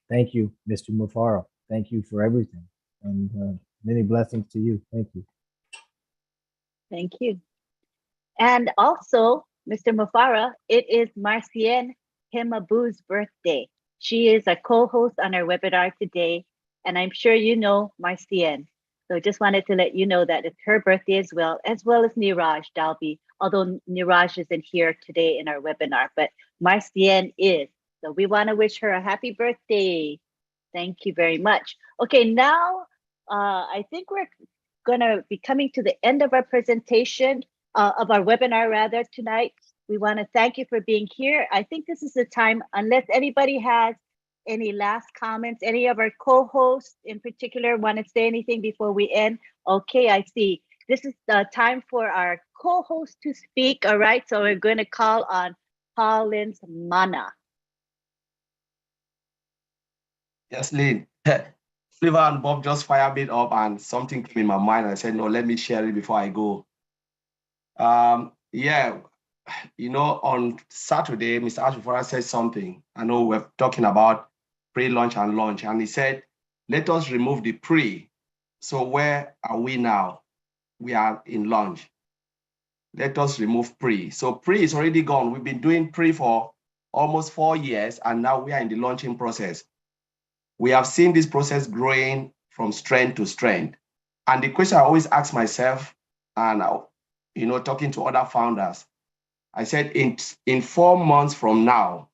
Thank you, Mr. Mufara. Thank you for everything, and many blessings to you. Thank you. Thank you. And also, Mr. Mufara, it is Marcienne Himabu's birthday. She is a co-host on our webinar today, and I'm sure you know Marcienne. So just wanted to let you know that it's her birthday as well as Niraj Dalby, although Niraj isn't here today in our webinar, but Marcienne is. So we want to wish her a happy birthday. Thank you very much. Okay, now I think we're going to be coming to the end of our presentation, of our webinar rather tonight. We want to thank you for being here. I think this is the time, unless anybody has any last comments, any of our co-hosts in particular want to say anything before we end. Okay, I see. This is the time for our co-host to speak. All right, so we're going to call on Collins Mana. Yes, Lynn. Flavor and Bob just fired me up and something came in my mind. I said, no, let me share it before I go. Yeah, on Saturday, Mr. Ash Mufara said something. I know we're talking about pre-launch and launch, and he said, let us remove the pre. So where are we now? We are in launch. Let us remove pre. So pre is already gone. We've been doing pre for almost 4 years, and now we are in the launching process. We have seen this process growing from strength to strength. And the question I always ask myself, and talking to other founders, I said in 4 months from now,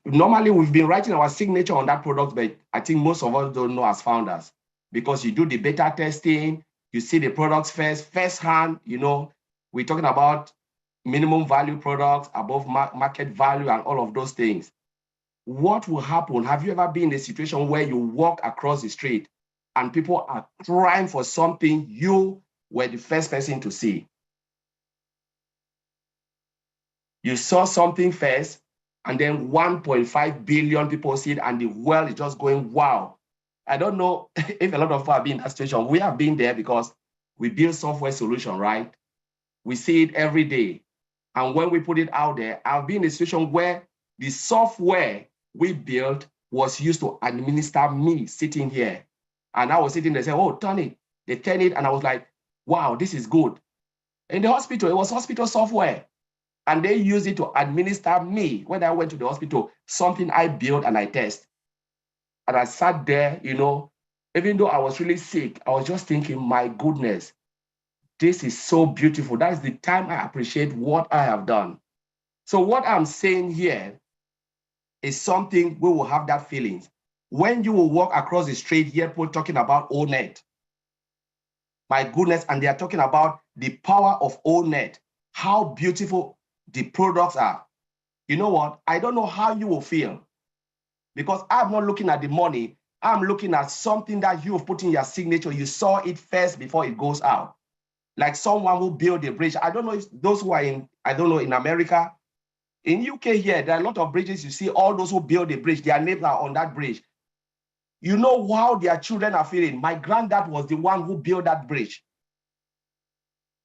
normally we've been writing our signature on that product, but I think most of us don't know as founders, because you do the beta testing, you see the products firsthand, we're talking about minimum value products, above market value, and all of those things. What will happen? Have you ever been in a situation where you walk across the street and people are crying for something you were the first person to see? You saw something first, and then 1.5 billion people see it, and the world is just going, wow. I don't know if a lot of us have been in that situation. We have been there because we build software solution, right? We see it every day. And when we put it out there, I've been in a situation where the software we built was used to administer me sitting here. And I was sitting there saying, oh, turn it. They turn it. And I was like, wow, this is good. In the hospital, it was hospital software. And they used it to administer me when I went to the hospital, something I built and I test. And I sat there, you know, even though I was really sick, I was just thinking, my goodness, this is so beautiful. That is the time I appreciate what I have done. So what I'm saying here is something we will have that feeling. When you will walk across the street, hear people talking about ONET. My goodness, and they are talking about the power of ONET, how beautiful the products are. You know what? I don't know how you will feel because I'm not looking at the money. I'm looking at something that you've put in your signature. You saw it first before it goes out. Like someone who built a bridge. I don't know if those who are in, I don't know, in America. In UK here, there are a lot of bridges. You see all those who build a bridge, their names are on that bridge. You know how their children are feeling. My granddad was the one who built that bridge.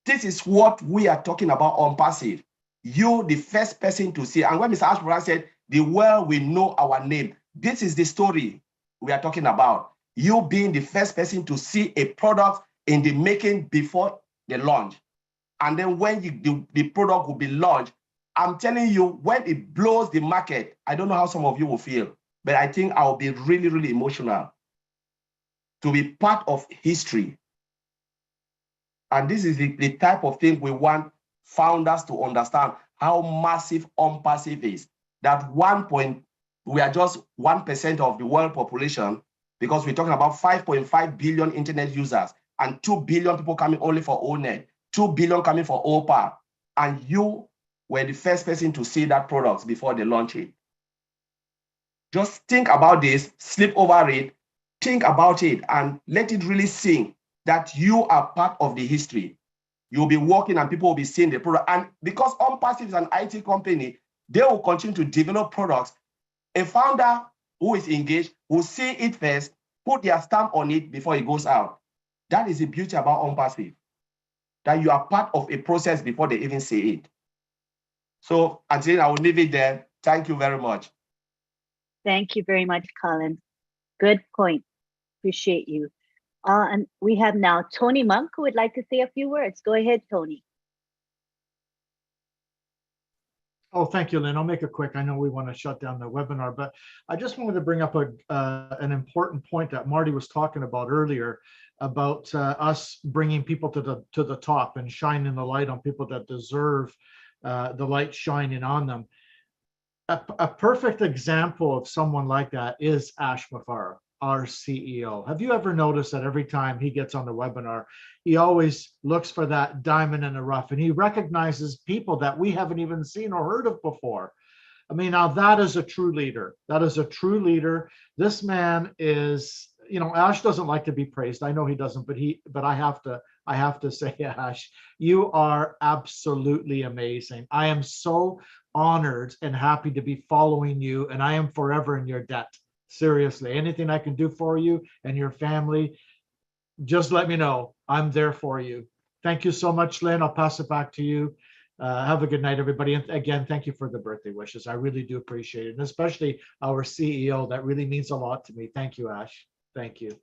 This is what we are talking about on passive. You, the first person to see. And when Mr. Ashbrook said, the world will know our name. This is the story we are talking about. You being the first person to see a product in the making before the launch. And then when the product will be launched, I'm telling you, when it blows the market, I don't know how some of you will feel, but I think I'll be really, really emotional to be part of history. And this is the type of thing we want founders to understand how massive OnPassive is. That we are just 1% of the world population because we're talking about 5.5 billion internet users and 2 billion people coming only for ONET, 2 billion coming for OPA. And you were the first person to see that product before they launch it. Just think about this, sleep over it, think about it, and let it really sink that you are part of the history. You'll be working and people will be seeing the product. And because OnPassive is an IT company, they will continue to develop products. A founder who is engaged will see it first, put their stamp on it before it goes out. That is the beauty about OnPassive, that you are part of a process before they even see it. So until I will leave it there. Thank you very much. Thank you very much, Colin. Good point. Appreciate you. And we have now Tony Monk who would like to say a few words. Go ahead, Tony. Oh, thank you, Lynn. I'll make it quick. I know we want to shut down the webinar, but I just wanted to bring up an important point that Marty was talking about earlier about us bringing people to the top and shining the light on people that deserve the light shining on them. A perfect example of someone like that is Ash Mafara, our CEO. Have you ever noticed that every time he gets on the webinar, he always looks for that diamond in the rough and he recognizes people that we haven't even seen or heard of before? I mean, now that is a true leader. That is a true leader. This man is, you know, Ash doesn't like to be praised. I know he doesn't, but I have to say, Ash, you are absolutely amazing. I am so honored and happy to be following you, and I am forever in your debt. Seriously, anything I can do for you and your family, just let me know. I'm there for you. Thank you so much, Lynn. I'll pass it back to you. Have a good night, everybody. And again, thank you for the birthday wishes. I really do appreciate it. And especially our CEO, that really means a lot to me. Thank you, Ash. Thank you.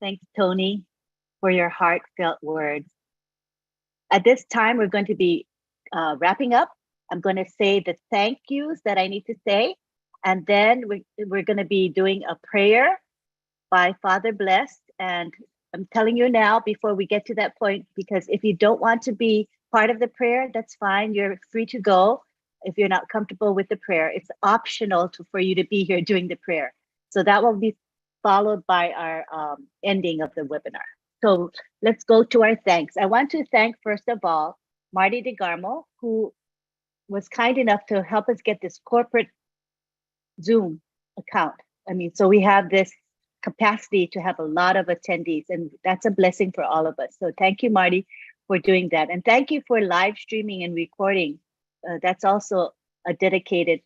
Thanks, Tony, for your heartfelt words. At this time, we're going to be wrapping up. I'm going to say the thank yous that I need to say. And then we're going to be doing a prayer by Father Blessed. And I'm telling you now, before we get to that point, because if you don't want to be part of the prayer, that's fine. You're free to go if you're not comfortable with the prayer. It's optional for you to be here doing the prayer. So that will be followed by our ending of the webinar. So let's go to our thanks. I want to thank, first of all, Marty DeGarmo, who was kind enough to help us get this corporate Zoom account. I mean, so we have this capacity to have a lot of attendees, and that's a blessing for all of us. So thank you, Marty, for doing that. And thank you for live streaming and recording. That's also a dedicated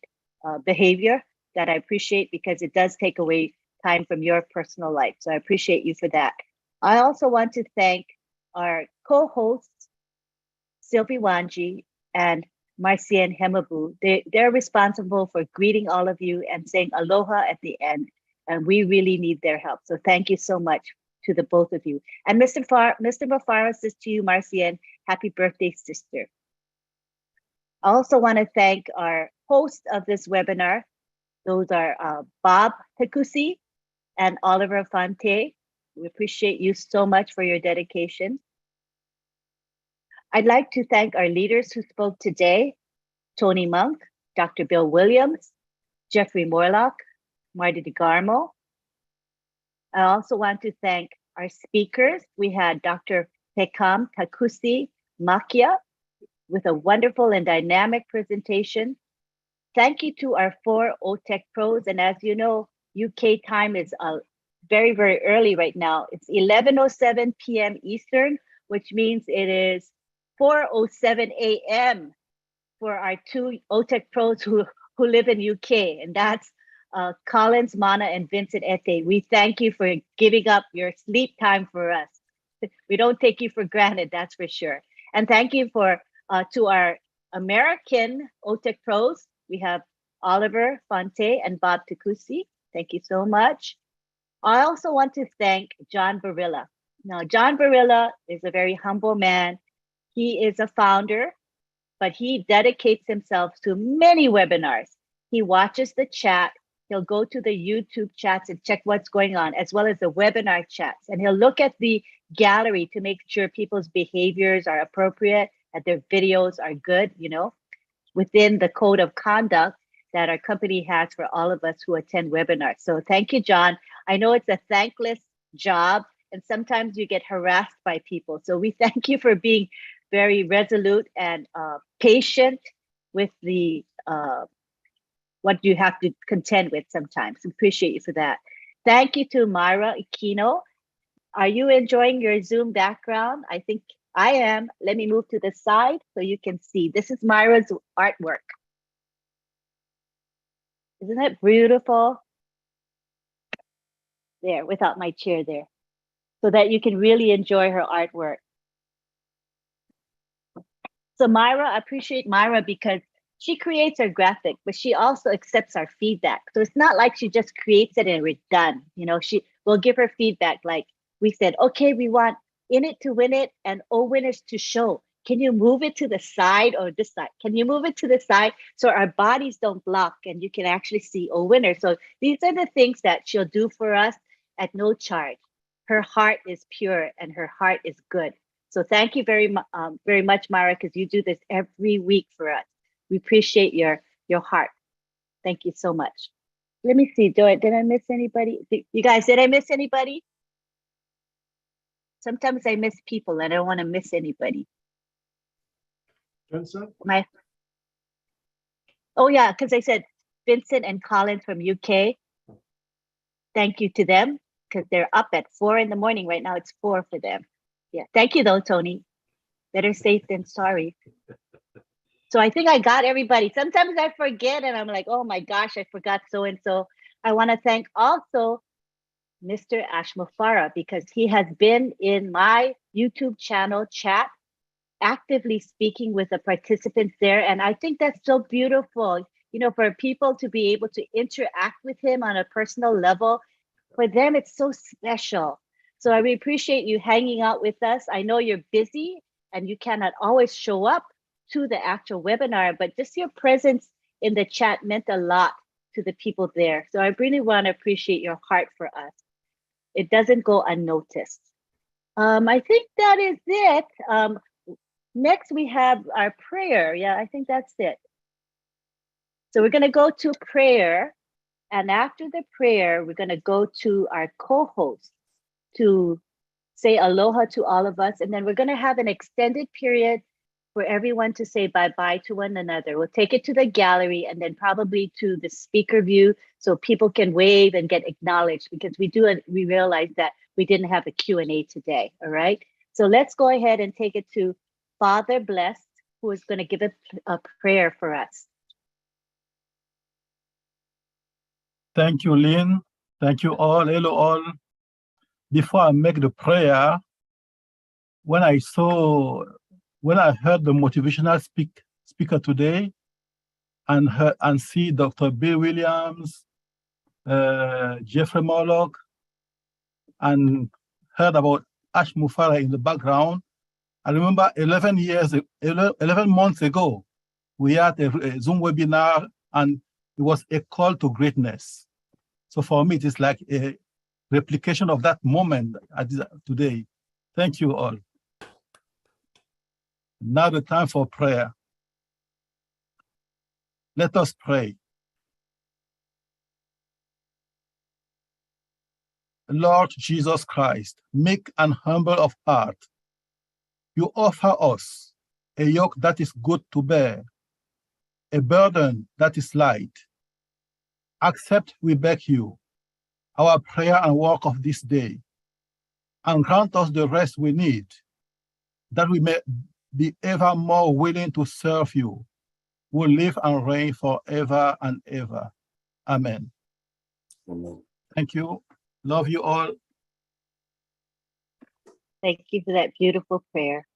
behavior that I appreciate, because it does take away time from your personal life. So I appreciate you for that. I also want to thank our co-hosts, Sylvie Wanji and Marcia and Hemabu. They're responsible for greeting all of you and saying aloha at the end. And we really need their help. So thank you so much to the both of you. And Mr. Mafara says to you, Marcia, happy birthday, sister. I also want to thank our host of this webinar. Those are Bob Takusi and Oliver Fonte. We appreciate you so much for your dedication. I'd like to thank our leaders who spoke today, Tony Monk, Dr. Bill Williams, Jeffrey Morlock, Marty DeGarmo. I also want to thank our speakers. We had Dr. Pekam Takusi Makia with a wonderful and dynamic presentation. Thank you to our 4 OTEC pros. And as you know, UK time is very, very early right now. It's 11:07 p.m. Eastern, which means it is 4:07 a.m. for our 2 OTEC pros who live in UK. And that's Collins, Mana, and Vincent Ete. We thank you for giving up your sleep time for us. We don't take you for granted, that's for sure. And thank you to our American OTEC pros. We have Oliver Fonte and Bob Takusi. Thank you so much. I also want to thank John Barilla. Now, John Barilla is a very humble man. He is a founder, but he dedicates himself to many webinars. He watches the chat. He'll go to the YouTube chats and check what's going on, as well as the webinar chats. And he'll look at the gallery to make sure people's behaviors are appropriate, that their videos are good, within the code of conduct that our company has for all of us who attend webinars. So thank you, John. I know it's a thankless job, and sometimes you get harassed by people. So we thank you for being very resolute and patient with the what you have to contend with sometimes. Appreciate you for that. Thank you to Myra Aquino. Are you enjoying your Zoom background? I think I am. Let me move to the side so you can see. This is Myra's artwork. Isn't it beautiful? There, without my chair there, so that you can really enjoy her artwork. So Myra, I appreciate Myra because she creates her graphic, but she also accepts our feedback. So it's not like she just creates it and we're done. She will give her feedback. Like we said, okay, we want In It to Win It and OWinners to show. Can you move it to the side or this side? Can you move it to the side so our bodies don't block and you can actually see OWinners? So these are the things that she'll do for us at no charge. Her heart is pure and her heart is good. So thank you very much, Myra, because you do this every week for us. We appreciate your heart. Thank you so much. Let me see. Did I miss anybody? You guys, did I miss anybody? Sometimes I miss people and I don't want to miss anybody. Vincent? Oh yeah, because I said Vincent and Collins from UK. Thank you to them because they're up at 4 in the morning. Right now it's 4 for them. Yeah, thank you though, Tony. Better safe than sorry. So I think I got everybody. Sometimes I forget and I'm like, oh my gosh, I forgot so-and-so. I want to thank also Mr. Ashmafara because he has been in my YouTube channel chat, actively speaking with the participants there. And I think that's so beautiful, for people to be able to interact with him on a personal level. For them, it's so special. So I really appreciate you hanging out with us. I know you're busy and you cannot always show up to the actual webinar, but just your presence in the chat meant a lot to the people there. So I really want to appreciate your heart for us. It doesn't go unnoticed. I think that is it. Next, we have our prayer. Yeah, I think that's it. So we're going to go to prayer. And after the prayer, we're going to go to our co-host to say aloha to all of us. And then we're going to have an extended period for everyone to say bye-bye to one another. We'll take it to the gallery and then probably to the speaker view so people can wave and get acknowledged because we realized that we didn't have a Q&A today, all right? So let's go ahead and take it to Father Blessed, who is going to give a prayer for us. Thank you, Lynn. Thank you all. Hello, all. Before I make the prayer, when I heard the motivational speaker today and see Dr. Bill Williams, Jeffrey Morlock, and heard about Ash Mufara in the background. I remember 11 months ago, we had a Zoom webinar, and it was a call to greatness. So for me, it is like a replication of that moment today. Thank you all. Now the time for prayer. Let us pray. Lord Jesus Christ, meek and humble of heart, you offer us a yoke that is good to bear, a burden that is light. Accept, we beg you, our prayer and work of this day, and grant us the rest we need, that we may be ever more willing to serve you, who live and reign forever and ever. Amen. Amen. Thank you. Love you all. Thank you for that beautiful prayer.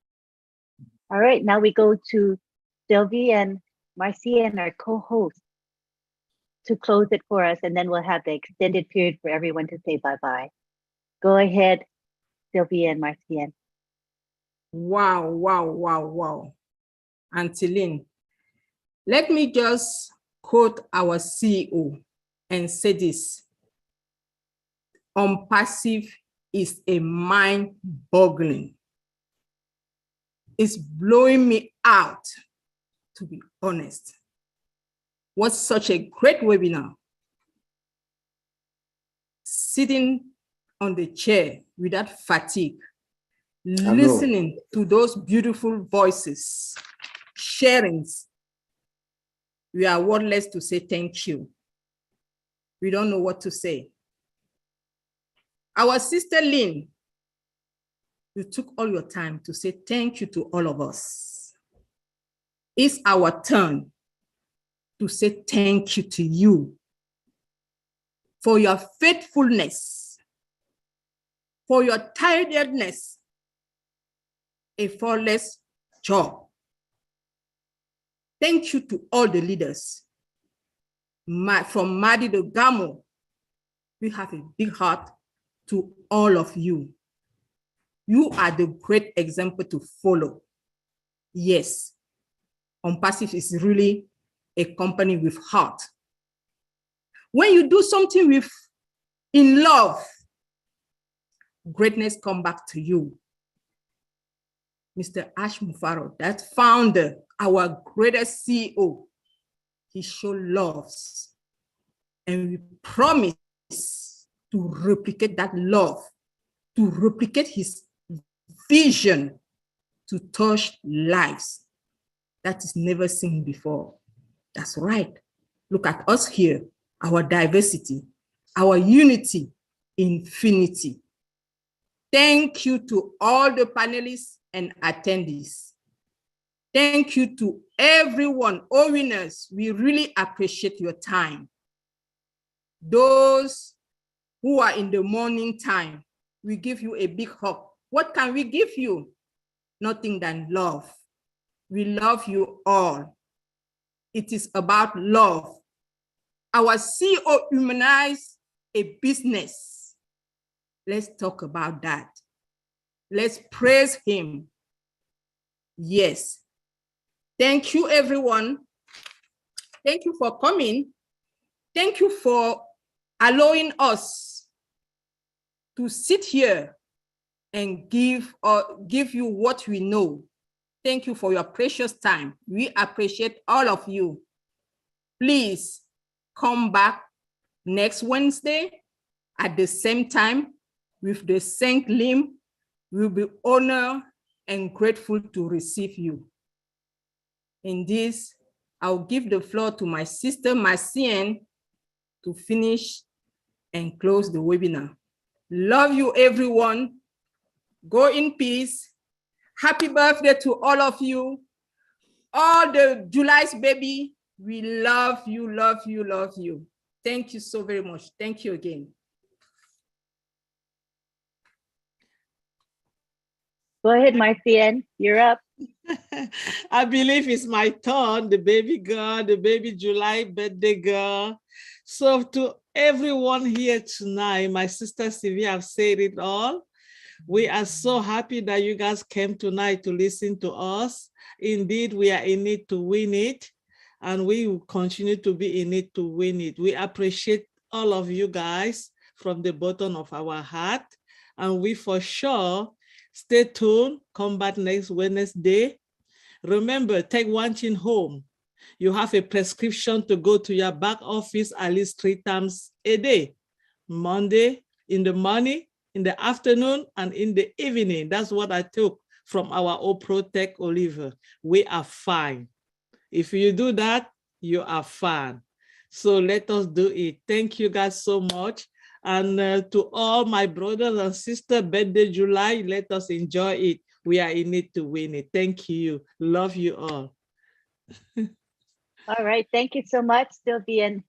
All right, now we go to Sylvie and Marcia and our co-host to close it for us, and then we'll have the extended period for everyone to say bye-bye. Go ahead, Sylvie and Marcia. Wow, wow, wow, wow. Auntie Lynn, let me just quote our CEO and say this. Unpassive is a mind-boggling. It's blowing me out, to be honest. What such a great webinar. Sitting on the chair without fatigue, listening to those beautiful voices, sharings. We are wordless to say thank you. We don't know what to say. Our sister Lynn, you took all your time to say thank you to all of us. It's our turn to say thank you to you for your faithfulness, for your tiredness, a flawless job. Thank you to all the leaders. From Madi to Gamo, we have a big heart to all of you. You are the great example to follow. Yes, Unpassive is really a company with heart. When you do something in love, greatness come back to you. Mr. Ash Mufaro, that founder, our greatest CEO, he showed love. And we promise to replicate that love, to replicate his vision to touch lives that is never seen before. That's right. Look at us here, our diversity, our unity, infinity. Thank you to all the panelists and attendees. Thank you to everyone, OWinners. We really appreciate your time. Those who are in the morning time, we give you a big hug. What can we give you? Nothing than love. We love you all. It is about love. Our CEO humanized a business. Let's talk about that. Let's praise him. Yes. Thank you, everyone. Thank you for coming. Thank you for allowing us to sit here and give you what we know. Thank you for your precious time. We appreciate all of you. Please come back next Wednesday at the same time with the same limb. We'll be honored and grateful to receive you. In this, I'll give the floor to my sister, Marcienne, to finish and close the webinar. Love you, everyone. Go in peace. Happy birthday to all of you. All the July's baby, we love you, love you, love you. Thank you so very much. Thank you again. Go ahead, Marcienne, you're up. I believe it's my turn, the baby girl, the baby July birthday girl. So to everyone here tonight, my sister Sylvia have said it all. We are so happy that you guys came tonight to listen to us. Indeed, we are in it to win it, and we will continue to be in it to win it. We appreciate all of you guys from the bottom of our heart, and we for sure stay tuned, come back next Wednesday. Remember, take one thing home. You have a prescription to go to your back office at least 3 times a day. Monday, in the morning, in the afternoon, and in the evening. That's what I took from our O-Protect Oliver. We are fine. If you do that, you are fine. So let us do it. Thank you guys so much. And to all my brothers and sisters, birthday July, let us enjoy it. We are in it to win it. Thank you. Love you all. All right. Thank you so much, Sylvia and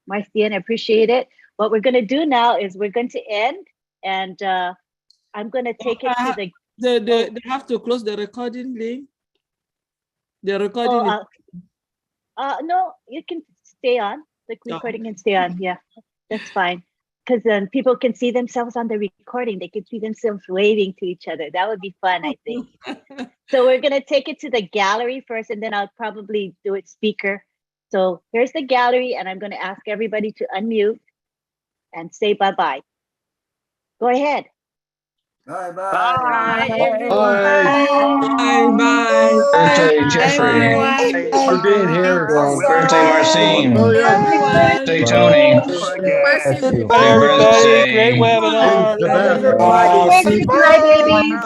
Marcian. I appreciate it. What we're going to do now is we're going to end, and I'm going to take it to They have to close the recording link. The recording no, you can stay on. The recording can stay on. Yeah, that's fine. Because then people can see themselves on the recording. They can see themselves waving to each other. That would be fun, I think. So we're going to take it to the gallery first, and then I'll probably do it speaker. So here's the gallery, and I'm going to ask everybody to unmute and say bye-bye. Go ahead. Bye-bye. Bye, everyone. Bye. Bye. Birthday, Jeffrey. Thanks for being here. Birthday, Marcine. Birthday, Tony. Bless you. Happy birthday. Great webinar. Thank you, my babies.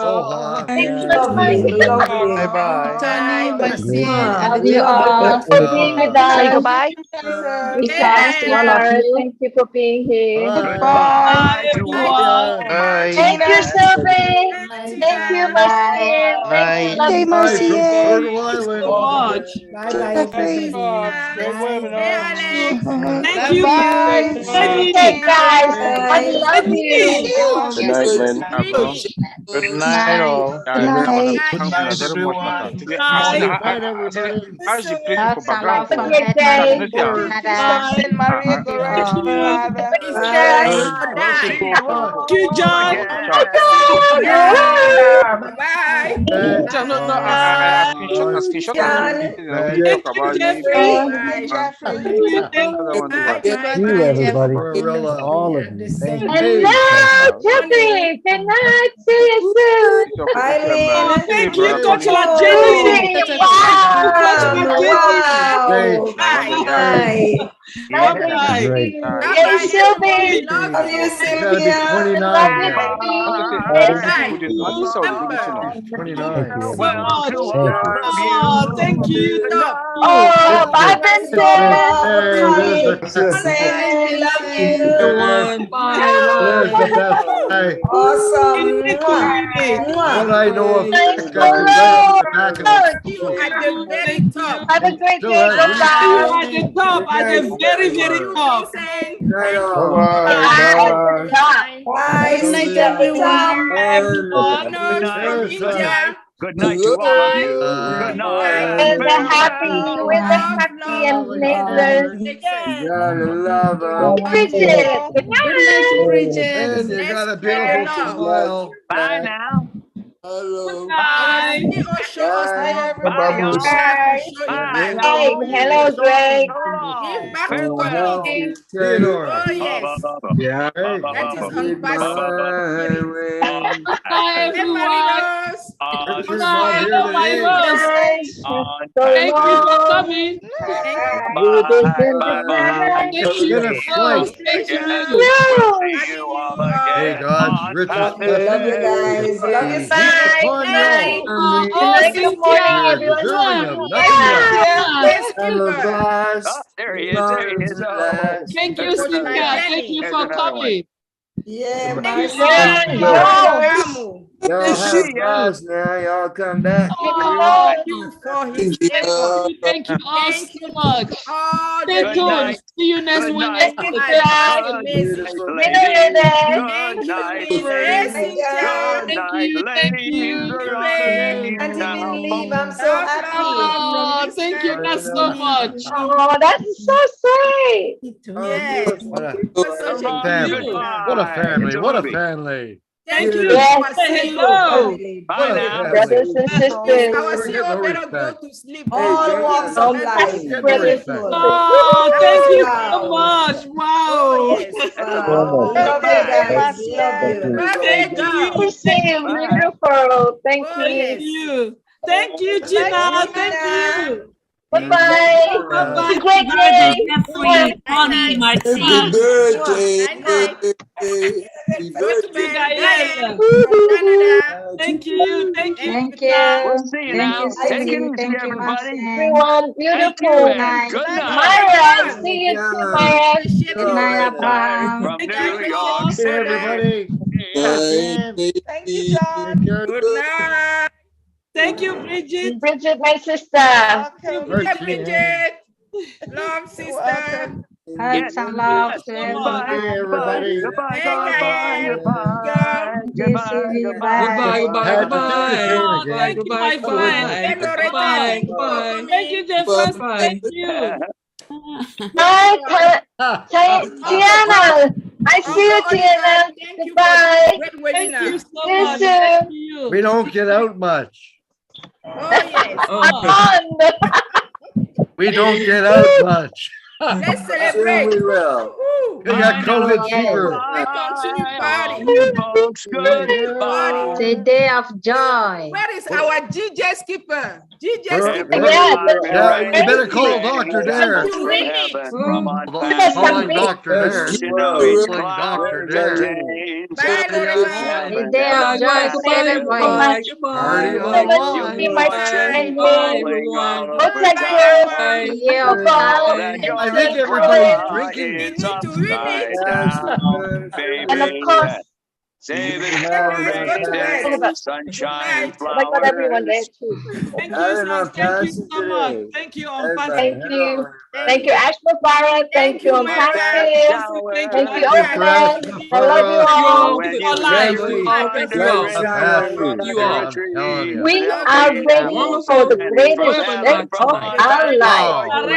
Thanks so much, Marcy. Bye-bye. Tony, Marcian, Love and you all for being with us. Say goodbye. Thanks to all of you. Thank you for being here. Bye, everyone. Thank you, Sylvie. Thank you, Marcy. Thank you, Hey, Marcian. Much. Jeffrey. Great webinar. Thank you. Hey, guys. I love you. Good night, Lynn. Good night, all. Good night. Thank you very much, Mata. Today, how's the place for Have background? some Have a good day. Send Maria go Thank you. Bye. Thank you, John. Bye. No, I screenshot and we talk about it. Thank you. Thank you, everybody. All of you. Thank you. Hello, Jeffrey. Good night. See you soon. Thank you, Coach Jenny. Wow. Bye. Bye-bye. Hey, Sylvie. Love you, Sylvia. 29 now. Thank you. Oh, bye, Vincent. Hey, love you. Awesome. What I know of Thanks, At the very top. have a great day. Goodbye. At the top, at the very, very top. Bye. Good night, everyone. Good night to all of you. Good night. And the happy and Nathan. Bridget. Good night. Bridget. You got a beautiful smile. Bye now. Bye. Bye, y'all. Bye. Bye. Hey, hello, Greg. Farewell. Theodore. Oh, yes. Yeah. That is on passion. Bye, everyone. Richard's Bye, not here hello, my today. boss. On Thank you for coming. It's been a flight. Thank you. We'll see you all Hey, again God, on Richard's Love you guys. Love you. Bye. Oh, Good morning, Cynthia. everyone. Oh, there he is. There he is. Oh, Thank you, Cynthia. Thank you for coming. Yeah, Yeah, Marcian. yo. Y'all to have see ya. class now. Y'all come back. Oh, Thank you for his effort. thank you all Thank so you much. for all Stay the Good tuned. night. years. See you next Good Wednesday. night. Thank you, Thank Dad. Good Amazing. night, Beautiful. ladies. Thank Good you, night, Lynn. Hey, friends. Cynthia. Good Thank night, you. Thank ladies. you. We're gonna Ruben. leave Oh, now, Anthony. man. folks. Love, love, love from Oh, this thank you time. guys I so know. much. Oh, that is so sweet. Oh, Yes. what a You're Thank such a Goodbye, good you. family. What a brother. goodbye. It's family. a What a Ruby. family. Thank you Beautiful. to Yes, our Say CEO hello. family. What What a a Yes. family. brothers family. and Please, sisters. our We're getting CEO no better go respect. to sleep. Hey, Oh, Jen. he is Oh, so my We're light. getting no brothers and respect. Beautiful. sisters. Oh, thank Oh, you so wow. much. Oh, Wow. yes. It's a Wow. long Love you goodbye. guys. Love you. Thank Birthday girl. you. You sing Bye. beautiful. Thank Oh, Thank you. yes. you. Thank you, Thank you, Gina. Thank Gina. you. Bye Thank you. bye. Bye Have bye. a Good great night. day. Mwah. Jeffrey, Night, Bonnie, night. Happy Marcia. birthday. Night, night. Happy Go to birthday. bed. Diana. Diane from Canada. Thank you. Thank you. Thank you, Thank Kat. We'll you. see you Thank you, now. Bye, Take it Cindy. easy, Thank you, Cindy. everybody. Marcin. Everyone, Thank you Good beautiful. and night. good Love you, night. Myra, everyone. see you too, John. Myra. Appreciate Good you. night, Good night Abraham. from Thank you New Appreciate York all. Hey, City. brother. everybody. Yeah. Night, Jim. Thank you, baby. John. Take care. Good night. Thank you, Bridget. Bridget, my sister. Thank you, Bye, Bridget. Martin. Bridget. Love, sister. Hugs Yes. and Thank love you Yes. to so much. Goodbye. Hey, everyone. Goodbye. everybody. Goodbye. Hey, Goodbye. Diane. Goodbye. Girl. Thank you, Goodbye. Sylvia. Goodbye. Bye. Patrick, do the Goodbye. same Oh, again. thank you, my friend. Hey, Loretta. Bye. Thank you for Thank you, coming. Jefferson. Thank you. Bye, Uncle, Tiana. I see Uncle you, Oliver, Tiana. thank you for this Goodbye. great Thank you webinar. so See you much. Thank soon. We you. don't get out much. Oh, yes. We don't get out much. Let's Soon celebrate. we will. Woo-hoo. We got I know. COVID Yes. fever. Let's continue Goodbye, party. you folks. Party. It's a Goodbye. day of joy. Where is our GJ skipper? GJ skipper. Everybody Yeah, you better ready, call ready. Dr. Time Dare. to To win it. heaven from on Calling high. Dr. Dare. You know it's Calling Dr. clouds and Dare. rain. Bye, Loretta. A Heaven day of never joy. ends. Celebrate. Party You on. watch it Bye. falling all over Goodbye, town. everyone. A year of Know that fun. I your think everybody's umbrella We drinking. is need to win upside it. down, And of baby. course, Save it Hey, for a guys, go rainy to day, bed. all of us. Good sunshine and night. Oh my God, everyone there flowers. too. Thank you, Having sir. my Thank you passion so much. today. Thank you, Everybody, Thank Pastor. hello, you. Thank Thank everybody. you, you. Ashma Farah. Thank you, That Patrick. Thank you, Thank you, Thank you, Ashma. shower Owen. I love you Pastor You all. all when for you life. lay You Family. all. Thank you all. wondering Family. under a I'm telling tree you. We Love are you. today. ready for the Sending from greatest day heaven, from of on our high, life. joy to